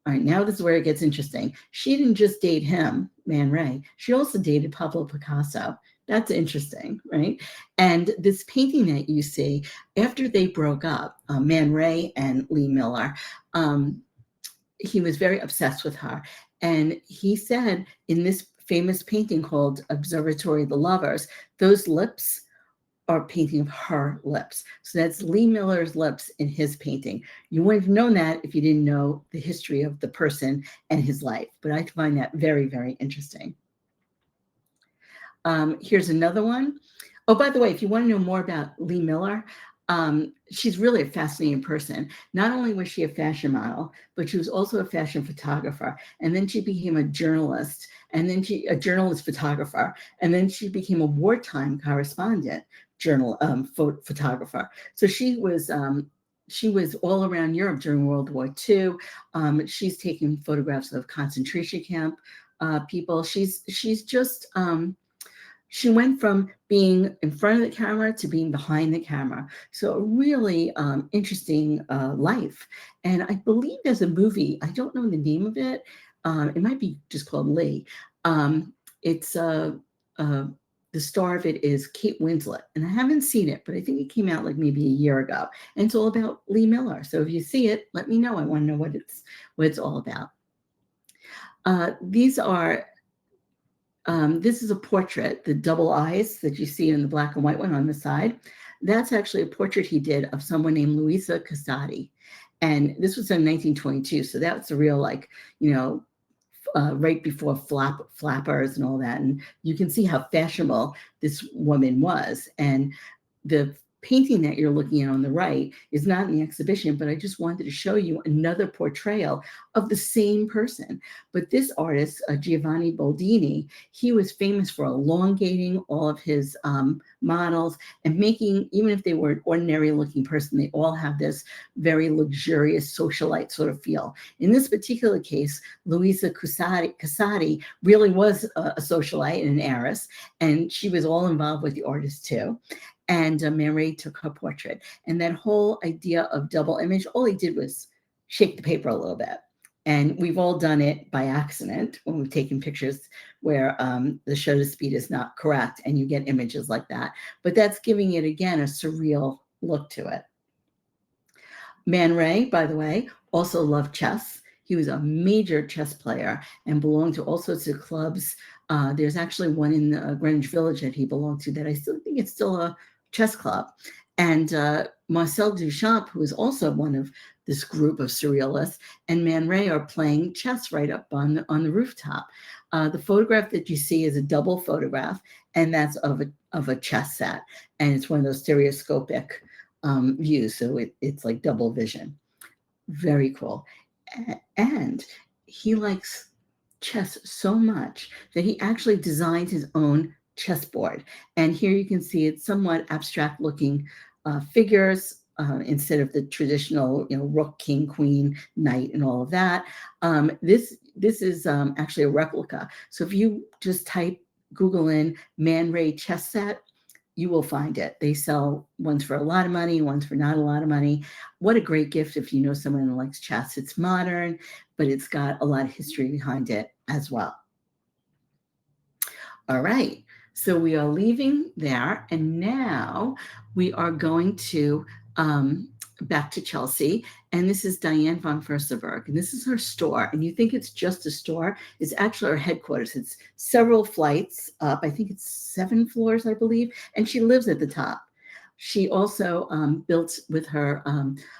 All right, now this is where it gets interesting. She didn't just date him, Man Ray. She also dated Pablo Picasso. That's interesting, right? And this painting that you see, after they broke up, Man Ray and Lee Miller, he was very obsessed with her. And he said in this famous painting called Observatory of the Lovers, those lips are a painting of her lips. So that's Lee Miller's lips in his painting. You wouldn't have known that if you didn't know the history of the person and his life. But I find that very, very interesting. Here's another one. Oh, by the way, if you want to know more about Lee Miller, she's really a fascinating person. Not only was she a fashion model, but she was also a fashion photographer. And then she became a journalist, and then a journalist photographer, and then she became a wartime correspondent photographer. So she was all around Europe during World War II. She's taking photographs of concentration camp people. She's just she went from being in front of the camera to being behind the camera. So a really interesting life. And I believe there's a movie, I don't know the name of it. It might be just called Lee. It's the star of it is Kate Winslet. And I haven't seen it, but I think it came out like maybe a year ago. And it's all about Lee Miller. So if you see it, let me know. I want to know what it's all about. This is a portrait, the double eyes that you see in the black and white one on the side. That's actually a portrait he did of someone named Luisa Casati. And this was in 1922. So that's a real, right before flappers and all that. And you can see how fashionable this woman was. And the painting that you're looking at on the right is not in the exhibition, but I just wanted to show you another portrayal of the same person. But this artist, Giovanni Boldini, he was famous for elongating all of his models and making, even if they were an ordinary looking person, they all have this very luxurious socialite sort of feel. In this particular case, Luisa Casati really was a socialite and an heiress, and she was all involved with the artist too. And Man Ray took her portrait. And that whole idea of double image, all he did was shake the paper a little bit. And we've all done it by accident when we've taken pictures where the shutter speed is not correct and you get images like that. But that's giving it, again, a surreal look to it. Man Ray, by the way, also loved chess. He was a major chess player and belonged to all sorts of clubs. There's actually one in Greenwich Village that he belonged to that I still think it's still a chess club. And Marcel Duchamp, who is also one of this group of surrealists, and Man Ray are playing chess right up on the rooftop. The photograph that you see is a double photograph, and that's of a chess set. And it's one of those stereoscopic views, so it's like double vision. Very cool. And he likes chess so much that he actually designed his own chessboard. And here you can see it's somewhat abstract looking figures instead of the traditional, rook, king, queen, knight, and all of that. This is actually a replica. So if you just Google in Man Ray chess set, you will find it. They sell ones for a lot of money, ones for not a lot of money. What a great gift if you know someone who likes chess. It's modern, but it's got a lot of history behind it as well. All right, so we are leaving there, and now we are going to back to Chelsea, and this is Diane von Furstenberg, and this is her store. And you think it's just a store? It's actually her headquarters. It's several flights up. I think it's 7 floors, I believe, and she lives at the top. She also built with her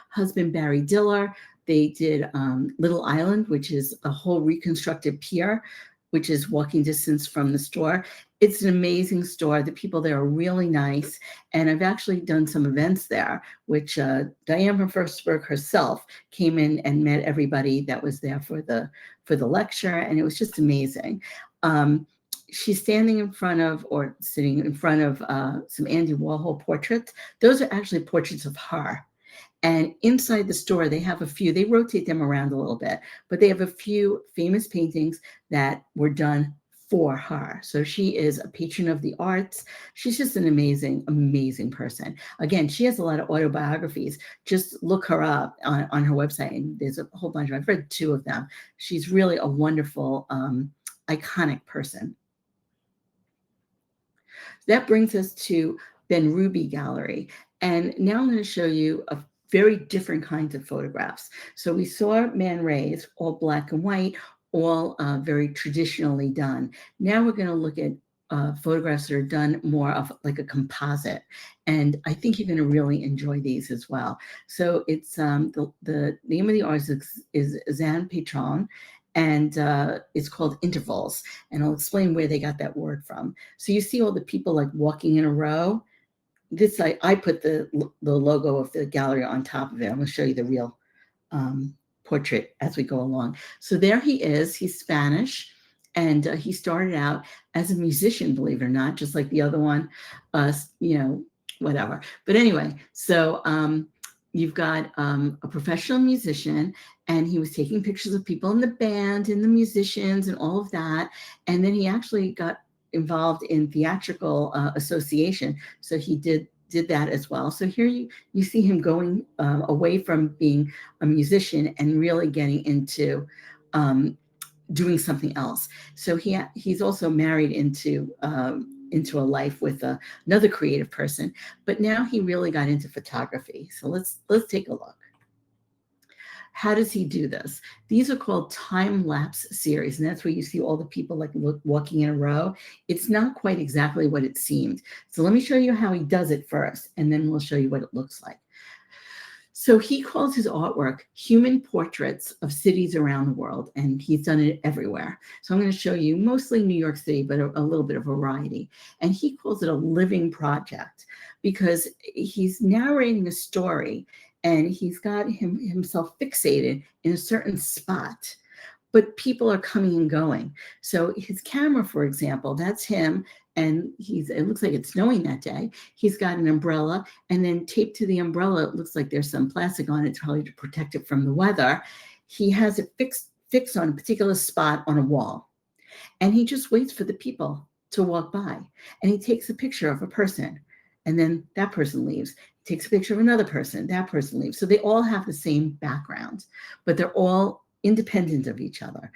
husband Barry Diller. They did Little Island, which is a whole reconstructed pier, which is walking distance from the store. It's an amazing store. The people there are really nice. And I've actually done some events there, which Diane von Furstenberg herself came in and met everybody that was there for the lecture. And it was just amazing. She's standing in front of, or sitting in front of some Andy Warhol portraits. Those are actually portraits of her. And inside the store, they have a few, they rotate them around a little bit, but they have a few famous paintings that were done for her. So she is a patron of the arts. She's just an amazing, amazing person. Again, she has a lot of autobiographies. Just look her up on her website, and there's a whole bunch of, I've read 2 of them. She's really a wonderful, iconic person. That brings us to Ben Ruby Gallery. And now I'm going to show you a very different kinds of photographs. So we saw Man Ray's, all black and white, all very traditionally done. Now we're going to look at photographs that are done more of like a composite. And I think you're going to really enjoy these as well. So it's the name of the artist is Zan Petron, and it's called Intervals. And I'll explain where they got that word from. So you see all the people like walking in a row. This, I put the logo of the gallery on top of it. I'm going to show you the real portrait as we go along. So there he is. He's Spanish, and he started out as a musician, believe it or not, just like the other one, whatever. But anyway, so you've got a professional musician, and he was taking pictures of people in the band and the musicians and all of that. And then he actually got involved in theatrical association. So he did that as well. So here you see him going away from being a musician and really getting into doing something else. So he's also married into a life with another creative person, but now he really got into photography. So let's take a look. How does he do this? These are called time-lapse series, and that's where you see all the people like walking in a row. It's not quite exactly what it seemed. So let me show you how he does it first, and then we'll show you what it looks like. So he calls his artwork human portraits of cities around the world, and he's done it everywhere. So I'm going to show you mostly New York City, but a little bit of variety. And he calls it a living project because he's narrating a story, and he's got himself fixated in a certain spot, but people are coming and going. So his camera, for example, that's him, and it looks like it's snowing that day. He's got an umbrella, and then taped to the umbrella, it looks like there's some plastic on it, probably to protect it from the weather. He has it fixed on a particular spot on a wall, and he just waits for the people to walk by, and he takes a picture of a person, and then that person leaves. Takes a picture of another person, that person leaves. So they all have the same background, but they're all independent of each other.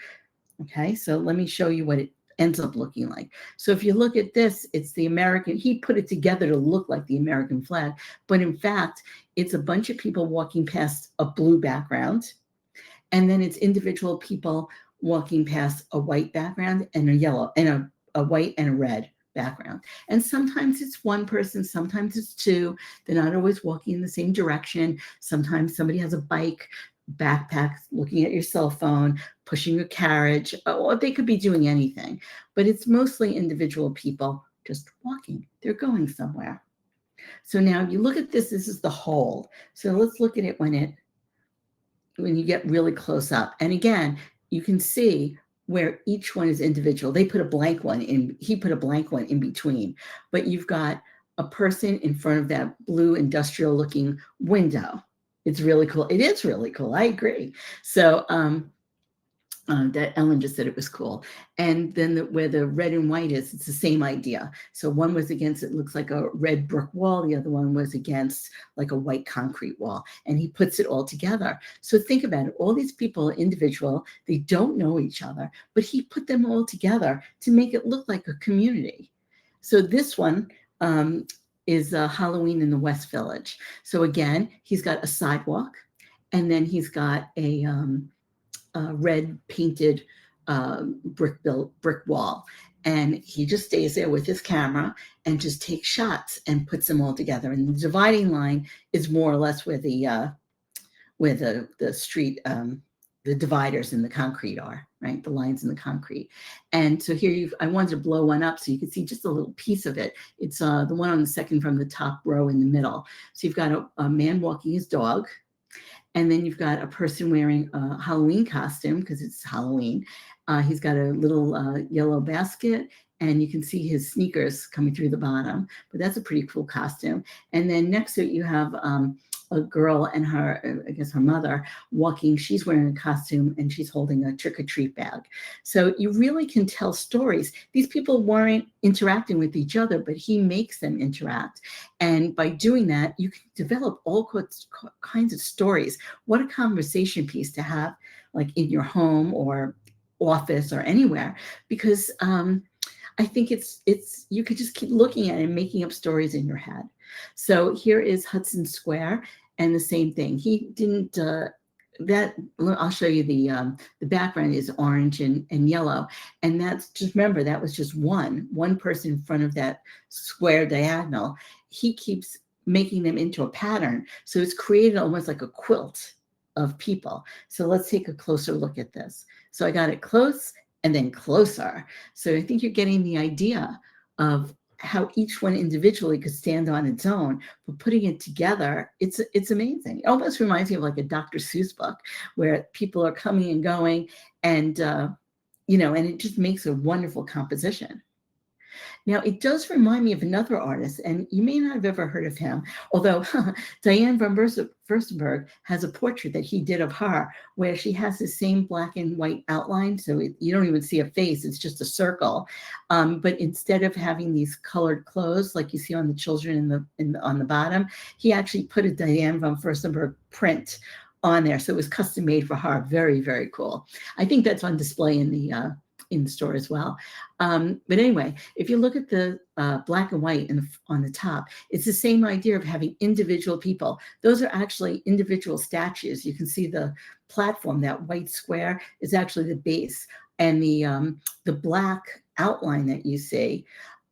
Okay, so let me show you what it ends up looking like. So if you look at this, it's the American, he put it together to look like the American flag, but in fact, it's a bunch of people walking past a blue background, and then it's individual people walking past a white background and a yellow, and a white and a red background. And sometimes it's one person, sometimes it's 2. They're not always walking in the same direction. Sometimes somebody has a bike, backpack, looking at your cell phone, pushing a carriage, or they could be doing anything. But it's mostly individual people just walking. They're going somewhere. So now you look at this is the whole. So let's look at it when you get really close up. And again, you can see where each one is individual. They put a blank one in, he put a blank one in between, but you've got a person in front of that blue industrial looking window. It's really cool. It is really cool. I agree. So that Ellen just said it was cool. And then where the red and white is, it's the same idea. So one was against, it looks like a red brick wall. The other one was against like a white concrete wall. And he puts it all together. So think about it. All these people are individual. They don't know each other, but he put them all together to make it look like a community. So this one, is Halloween in the West Village. So again, he's got a sidewalk, and then he's got a red painted brick wall, and he just stays there with his camera and just takes shots and puts them all together. And the dividing line is more or less where the street, the dividers in the concrete are, right? The lines in the concrete. And so here I wanted to blow one up so you can see just a little piece of it. It's the one on the second from the top row in the middle. So you've got a man walking his dog, and then you've got a person wearing a Halloween costume because it's Halloween. He's got a little yellow basket, and you can see his sneakers coming through the bottom. But that's a pretty cool costume. And then next to it, you have a girl and her, I guess her mother, walking. She's wearing a costume and she's holding a trick-or-treat bag. So you really can tell stories. These people weren't interacting with each other, but he makes them interact. And by doing that, you can develop all kinds of stories. What a conversation piece to have, like in your home or office or anywhere, because I think it's you could just keep looking at it and making up stories in your head. So here is Hudson Square, and the same thing. He didn't that. I'll show you the background is orange and yellow, and that's just, remember, that was just one person in front of that square diagonal. He keeps making them into a pattern, so it's created almost like a quilt of people. So let's take a closer look at this. So I got it close and then closer. So I think you're getting the idea of how each one individually could stand on its own, but putting it together, it's amazing. It almost reminds me of like a Dr. Seuss book where people are coming and going, and and it just makes a wonderful composition. Now, it does remind me of another artist, and you may not have ever heard of him, although Diane von Furstenberg has a portrait that he did of her where she has the same black and white outline, so you don't even see a face, it's just a circle. But instead of having these colored clothes like you see on the children on the bottom, he actually put a Diane von Furstenberg print on there, so it was custom made for her. Very, very cool. I think that's on display in the store as well. But anyway, if you look at the black and white on the top, it's the same idea of having individual people. Those are actually individual statues. You can see the platform, that white square is actually the base, and the black outline that you see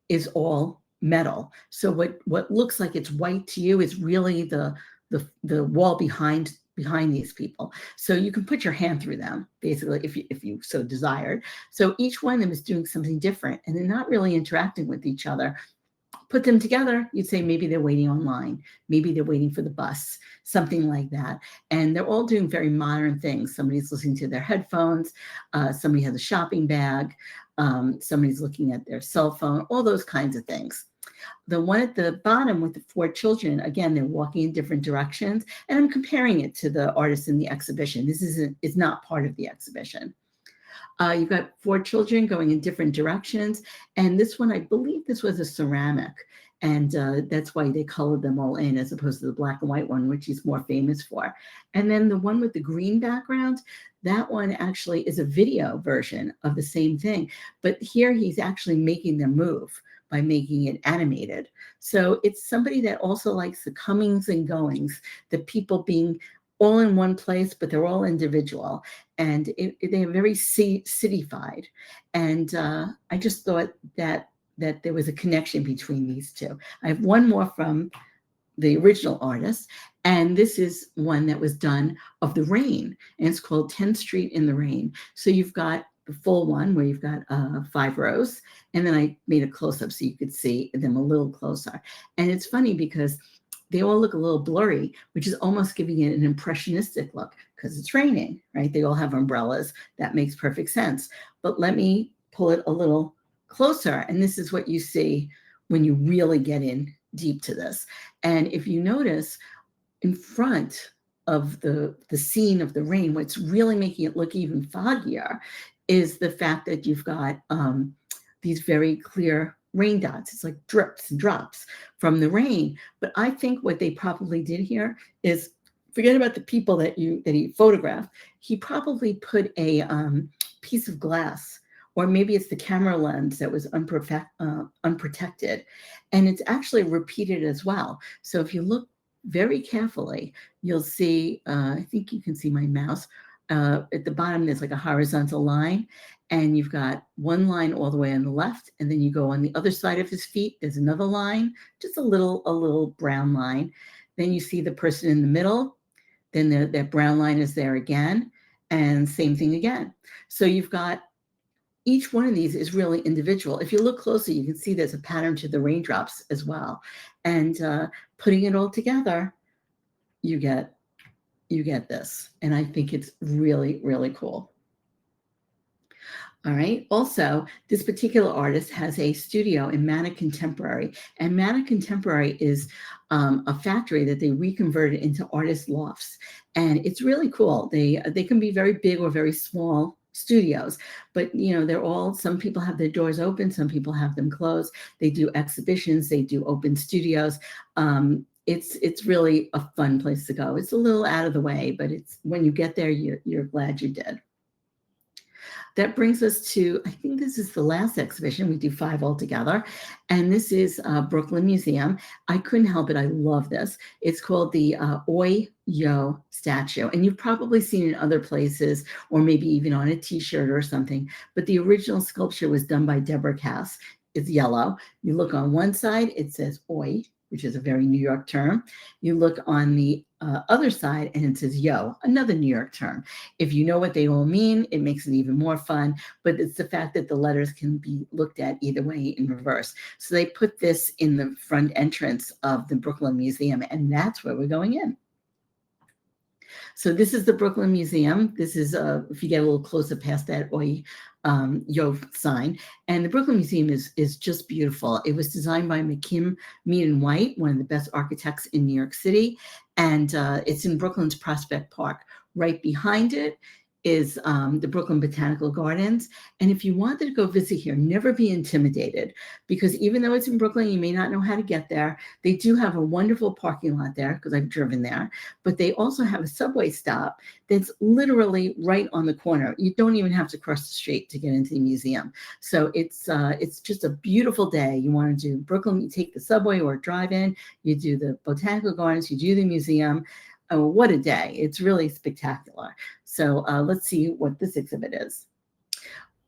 is all metal. So what looks like it's white to you is really the wall behind these people. So you can put your hand through them, basically, if you so desired. So each one of them is doing something different, and they're not really interacting with each other. Put them together, you'd say maybe they're waiting online, maybe they're waiting for the bus, something like that. And they're all doing very modern things. Somebody's listening to their headphones, somebody has a shopping bag, somebody's looking at their cell phone, all those kinds of things. The one at the bottom with the 4 children, again, they're walking in different directions, and I'm comparing it to the artists in the exhibition. This is not part of the exhibition. You've got 4 children going in different directions, and this one, I believe this was a ceramic, and that's why they colored them all in as opposed to the black and white one, which he's more famous for. And then the one with the green background, that one actually is a video version of the same thing, but here he's actually making them move by making it animated. So it's somebody that also likes the comings and goings, the people being all in one place, but they're all individual, and they are very cityfied. And I just thought that there was a connection between these two. I have one more from the original artist, and this is one that was done of the rain, and it's called 10th Street in the Rain. So you've got the full one where you've got 5 rows, and then I made a close-up so you could see them a little closer. And it's funny because they all look a little blurry, which is almost giving it an impressionistic look because it's raining, right? They all have umbrellas. That makes perfect sense. But let me pull it a little closer, and this is what you see when you really get in deep to this. And if you notice, in front of the scene of the rain, what's really making it look even foggier is the fact that you've got these very clear rain dots. It's like drips and drops from the rain. But I think what they probably did here is, forget about the people that he photographed. He probably put a piece of glass or maybe it's the camera lens that was unprotected, and it's actually repeated as well. So if you look very carefully, you'll see, I think you can see my mouse, at the bottom there's like a horizontal line, and you've got one line all the way on the left, and then you go on the other side of his feet, there's another line, just a little brown line. Then you see the person in the middle, then that brown line is there again, and same thing again. So you've got, each one of these is really individual. If you look closely, you can see there's a pattern to the raindrops as well. And putting it all together, you get this. And I think it's really, really cool. All right. Also, this particular artist has a studio in Mana Contemporary, and Mana Contemporary is a factory that they reconverted into artist lofts, and it's really cool. They can be very big or very small studios, but they're all, some people have their doors open, some people have them closed. They do exhibitions, they do open studios. It's really a fun place to go. It's a little out of the way, but it's, when you get there, you're glad you did. That brings us to, I think this is the last exhibition. We do 5 altogether. And this is Brooklyn Museum. I couldn't help it. I love this. It's called the Oi Yo statue. And you've probably seen it in other places, or maybe even on a t-shirt or something. But the original sculpture was done by Deborah Cass. It's yellow. You look on one side, it says Oi, which is a very New York term. You look on the other side and it says yo, another New York term. If you know what they all mean, it makes it even more fun, but it's the fact that the letters can be looked at either way in reverse. So they put this in the front entrance of the Brooklyn Museum, and that's where we're going in. So this is the Brooklyn Museum. This is, if you get a little closer past that Oi Yo sign. And the Brooklyn Museum is just beautiful. It was designed by McKim Mead & White, one of the best architects in New York City. And it's in Brooklyn's Prospect Park. Right behind it is the Brooklyn Botanical Gardens. And if you wanted to go visit here, never be intimidated, because even though it's in Brooklyn, you may not know how to get there. They do have a wonderful parking lot there, because I've driven there, but they also have a subway stop that's literally right on the corner. You don't even have to cross the street to get into the museum. So it's just a beautiful day. You want to do Brooklyn, you take the subway or drive in, you do the Botanical Gardens, you do the museum. Oh, what a day. It's really spectacular. So let's see what this exhibit is.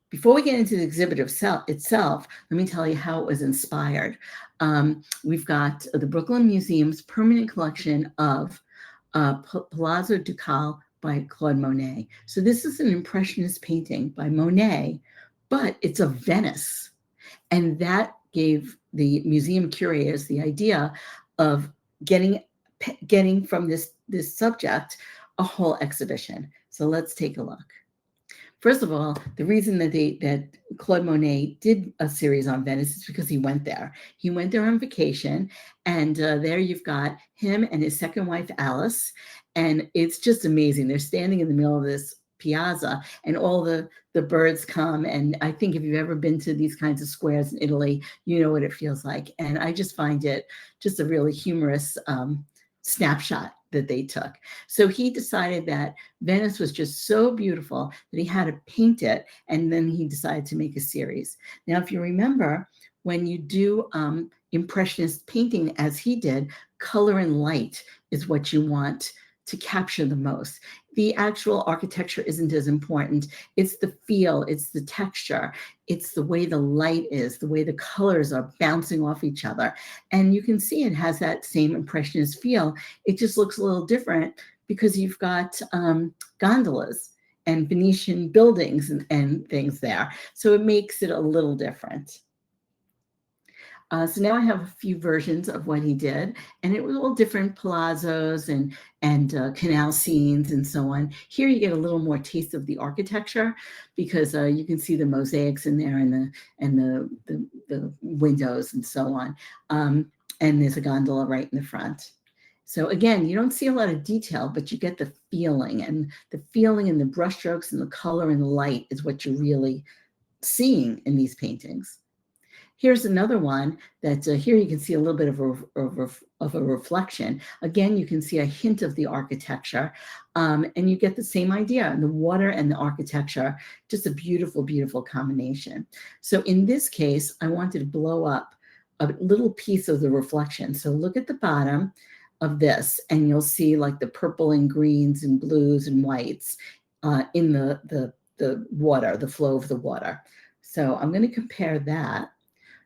Before we get into the exhibit itself, let me tell you how it was inspired. We've got the Brooklyn Museum's permanent collection of Palazzo Ducale by Claude Monet. So this is an Impressionist painting by Monet, but it's of Venice. And that gave the museum curators the idea of getting from this subject a whole exhibition. So let's take a look. First of all, the reason that Claude Monet did a series on Venice is because he went there. He went there on vacation, and there you've got him and his second wife, Alice, and it's just amazing. They're standing in the middle of this piazza, and all the birds come, and I think if you've ever been to these kinds of squares in Italy, you know what it feels like. And I just find it just a really humorous snapshot that they took. So he decided that Venice was just so beautiful that he had to paint it, and then he decided to make a series. Now, if you remember, when you do Impressionist painting as he did, color and light is what you want to capture the most. The actual architecture isn't as important. It's the feel, it's the texture, it's the way the light is, the way the colors are bouncing off each other. And you can see it has that same Impressionist feel. It just looks a little different because you've got gondolas and Venetian buildings and things there. So it makes it a little different. So now I have a few versions of what he did, and it was all different palazzos and canal scenes and so on. Here you get a little more taste of the architecture because you can see the mosaics in there and the windows and so on. And there's a gondola right in the front. So again, you don't see a lot of detail, but you get the feeling, and the feeling and the brushstrokes and the color and the light is what you're really seeing in these paintings. Here's another one that here you can see a little bit of a reflection. Again, you can see a hint of the architecture, and you get the same idea. The water and the architecture, just a beautiful, beautiful combination. So in this case, I wanted to blow up a little piece of the reflection. So look at the bottom of this, and you'll see like the purple and greens and blues and whites in the water, the flow of the water. So I'm going to compare that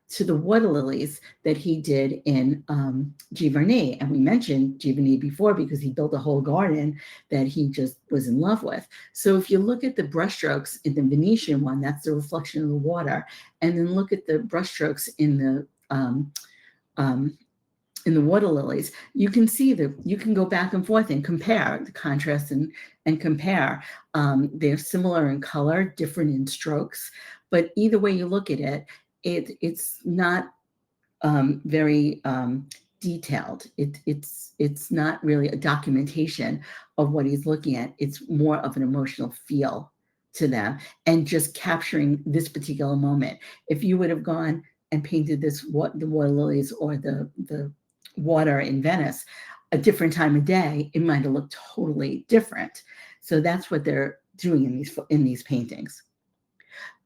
to the water lilies that he did in Giverny. And we mentioned Giverny before because he built a whole garden that he just was in love with. So if you look at the brushstrokes in the Venetian one, that's the reflection of the water. And then look at the brushstrokes in the water lilies, you can see that you can go back and forth and compare the contrast and compare. They're similar in color, different in strokes, but either way you look at it, it's not very detailed. It's not really a documentation of what he's looking at. It's more of an emotional feel to them and just capturing this particular moment. If you would have gone and painted the water lilies or the water in Venice a different time of day, it might have looked totally different. So that's what they're doing in these paintings.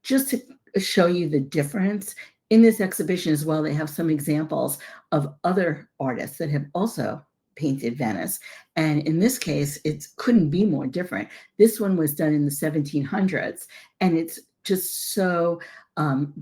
Just to show you the difference, in this exhibition as well, they have some examples of other artists that have also painted Venice. And in this case, it couldn't be more different. This one was done in the 1700s, and it's just so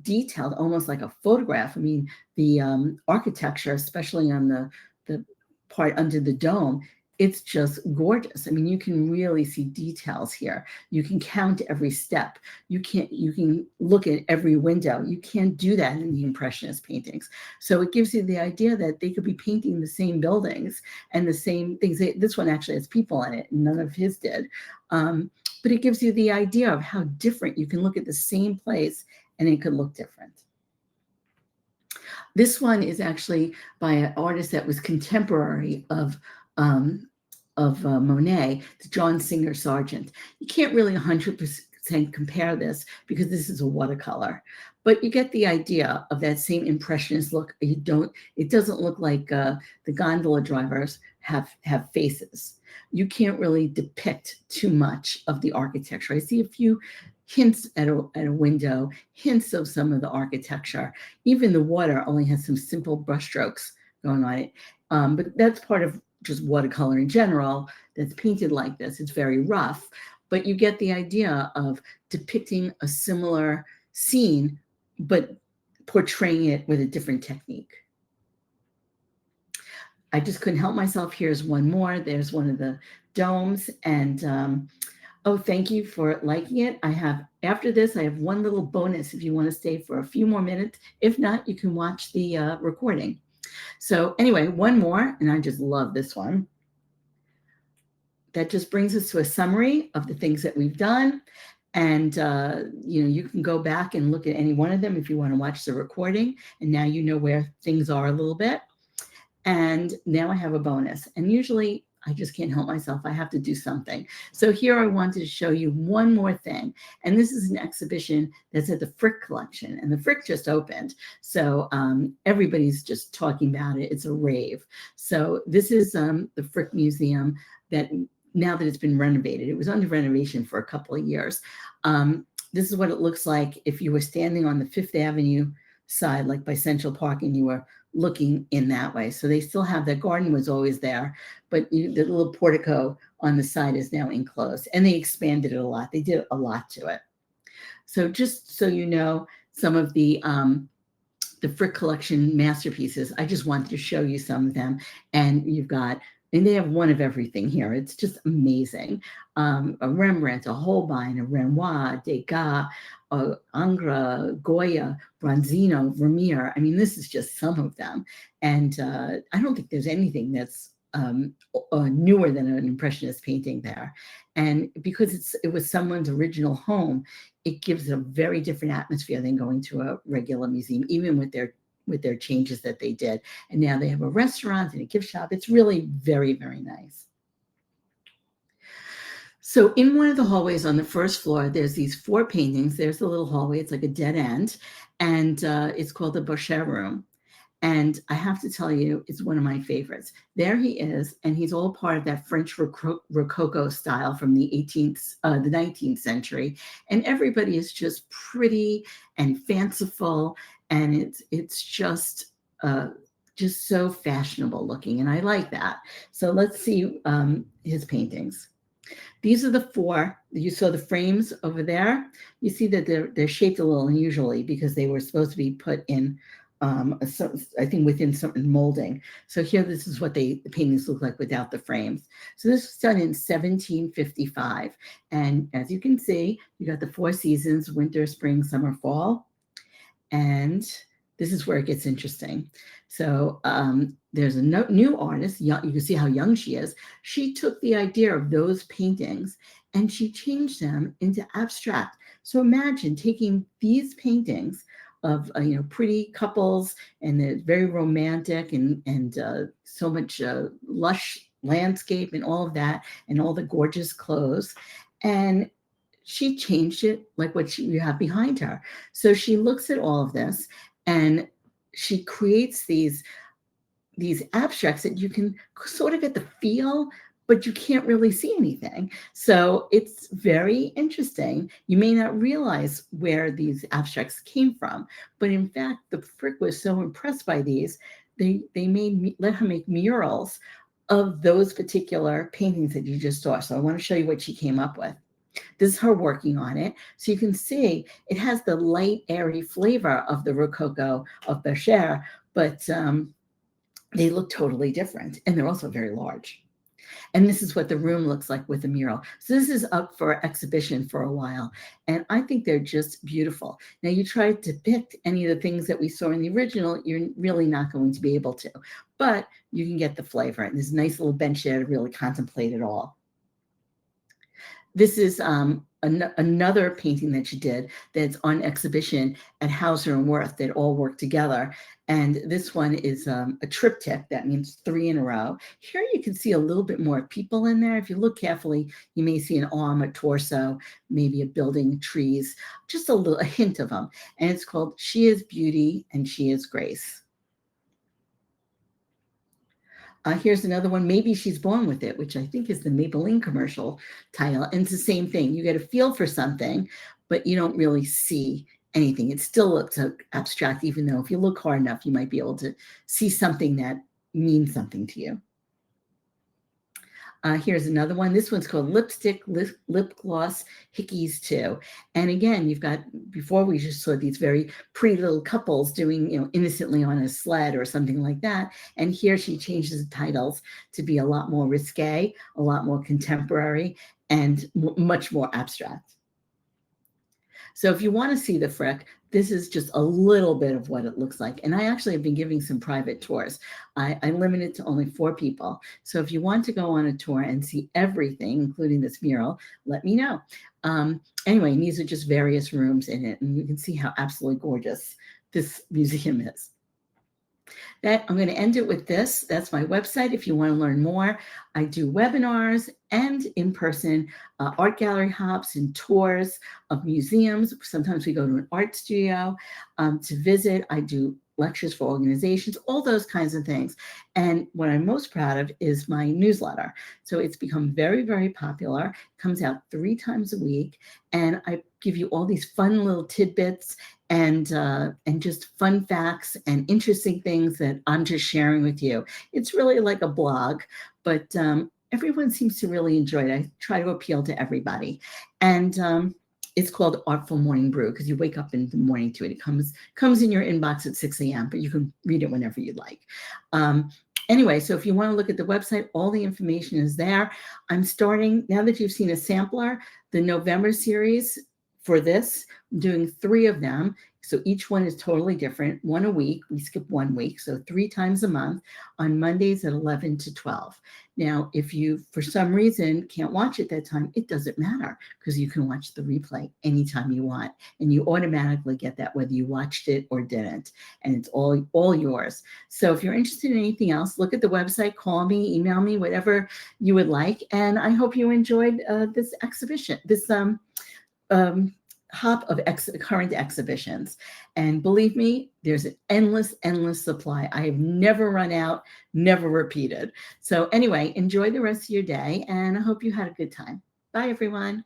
detailed, almost like a photograph. I mean, the architecture, especially on the part under the dome, it's just gorgeous. I mean, you can really see details here. You can count every step. You can look at every window. You can't do that in the Impressionist paintings. So it gives you the idea that they could be painting the same buildings and the same things. This one actually has people in it. None of his did. But it gives you the idea of how different you can look at the same place and it could look different. This one is actually by an artist that was contemporary of Monet, the John Singer Sargent. You can't really 100% compare this because this is a watercolor, but you get the idea of that same impressionist look. It doesn't look like the gondola drivers have faces. You can't really depict too much of the architecture. I see a few hints at a window, hints of some of the architecture. Even the water only has some simple brushstrokes going on it. But that's part of just watercolor in general that's painted like this. It's very rough, but you get the idea of depicting a similar scene, but portraying it with a different technique. I just couldn't help myself. Here's one more. There's one of the domes. And oh, thank you for liking it. After this, I have one little bonus if you want to stay for a few more minutes. If not, you can watch the recording. So anyway, one more, and I just love this one. That just brings us to a summary of the things that we've done. And, you can go back and look at any one of them if you want to watch the recording. And now you know where things are a little bit. And now I have a bonus. And usually I just can't help myself. I have to do something. So here I wanted to show you one more thing. And this is an exhibition that's at the Frick collection. And the Frick just opened. So everybody's just talking about it. It's a rave. So this is the Frick Museum that now that it's been renovated. It was under renovation for a couple of years. This is what it looks like if you were standing on the Fifth Avenue side, like by Central Park, and you were looking in that way. So they still have, the garden was always there, but the little portico on the side is now enclosed, and they expanded it a lot. They did a lot to it. So just so you know, some of the Frick collection masterpieces, I just wanted to show you some of them. And they have one of everything here. It's just amazing. A Rembrandt, a Holbein, a Renoir, Degas, Ingres, Goya, Bronzino, Vermeer. I mean, this is just some of them. And I don't think there's anything that's newer than an Impressionist painting there. And because it was someone's original home, it gives a very different atmosphere than going to a regular museum, even with their changes that they did. And now they have a restaurant and a gift shop. It's really very, very nice. So in one of the hallways on the first floor, there's these 4 paintings. There's the little hallway. It's like a dead end, and it's called the Boucher Room. And I have to tell you, it's one of my favorites. There he is, and he's all part of that French Rococo style from the 19th century. And everybody is just pretty and fanciful, and it's just so fashionable looking, and I like that. So let's see his paintings. These are the 4. You saw the frames over there. You see that they're shaped a little unusually because they were supposed to be put in, I think within certain molding. So here, this is what the paintings look like without the frames. So this was done in 1755. And as you can see, you got the 4 seasons: winter, spring, summer, fall. And this is where it gets interesting. So there's a new artist. You can see how young she is. She took the idea of those paintings and she changed them into abstract. So imagine taking these paintings of pretty couples, and they're very romantic, and so much lush landscape and all of that, and all the gorgeous clothes, and she changed it like what you have behind her. So she looks at all of this and she creates these abstracts that you can sort of get the feel, but you can't really see anything. So it's very interesting. You may not realize where these abstracts came from, but in fact, the Frick was so impressed by these, they let her make murals of those particular paintings that you just saw. So I want to show you what she came up with. This is her working on it. So you can see it has the light, airy flavor of the Rococo of Boucher, but they look totally different. And they're also very large. And this is what the room looks like with the mural. So this is up for exhibition for a while. And I think they're just beautiful. Now, you try to depict any of the things that we saw in the original, you're really not going to be able to. But you can get the flavor. And there's a nice little bench there to really contemplate it all. This is another painting that she did that's on exhibition at Hauser and Wirth that all work together. And this one is a triptych. That means 3 in a row. Here you can see a little bit more people in there. If you look carefully, you may see an arm, a torso, maybe a building, trees, just a hint of them. And it's called She is Beauty and She is Grace. Here's another one, Maybe She's Born with It, which I think is the Maybelline commercial title. And it's the same thing. You get a feel for something, but you don't really see anything. It still looks abstract, even though if you look hard enough, you might be able to see something that means something to you. Here's another one. This one's called Lipstick, Lip Gloss, Hickeys 2. And again, you've got, before we just saw these very pretty little couples doing, innocently on a sled or something like that. And here she changes the titles to be a lot more risque, a lot more contemporary, and much more abstract. So if you want to see the Frick, this is just a little bit of what it looks like. And I actually have been giving some private tours. I limit it to only 4 people. So if you want to go on a tour and see everything, including this mural, let me know. Anyway, these are just various rooms in it, and you can see how absolutely gorgeous this museum is. I'm going to end it with this. That's my website if you want to learn more. I do webinars and in-person art gallery hops and tours of museums. Sometimes we go to an art studio to visit. I do lectures for organizations, all those kinds of things. And what I'm most proud of is my newsletter. So it's become very, very popular. It comes out 3 times a week. And I give you all these fun little tidbits and just fun facts and interesting things that I'm just sharing with you. It's really like a blog, but everyone seems to really enjoy it. I try to appeal to everybody. And it's called Artful Morning Brew because you wake up in the morning to it. It comes in your inbox at 6 a.m., but you can read it whenever you like. Anyway, so if you want to look at the website, all the information is there. I'm starting, now that you've seen a sampler, the November series for this. I'm doing 3 of them. So each one is totally different. One a week. We skip 1 week. So 3 times a month on Mondays at 11 to 12. Now, if you, for some reason, can't watch it that time, it doesn't matter because you can watch the replay anytime you want. And you automatically get that whether you watched it or didn't. And it's all yours. So if you're interested in anything else, look at the website, call me, email me, whatever you would like. And I hope you enjoyed this exhibition, this um, hop of current exhibitions. And believe me, there's an endless supply. I have never run out, never repeated. So anyway, enjoy the rest of your day, and I hope you had a good time. Bye, everyone.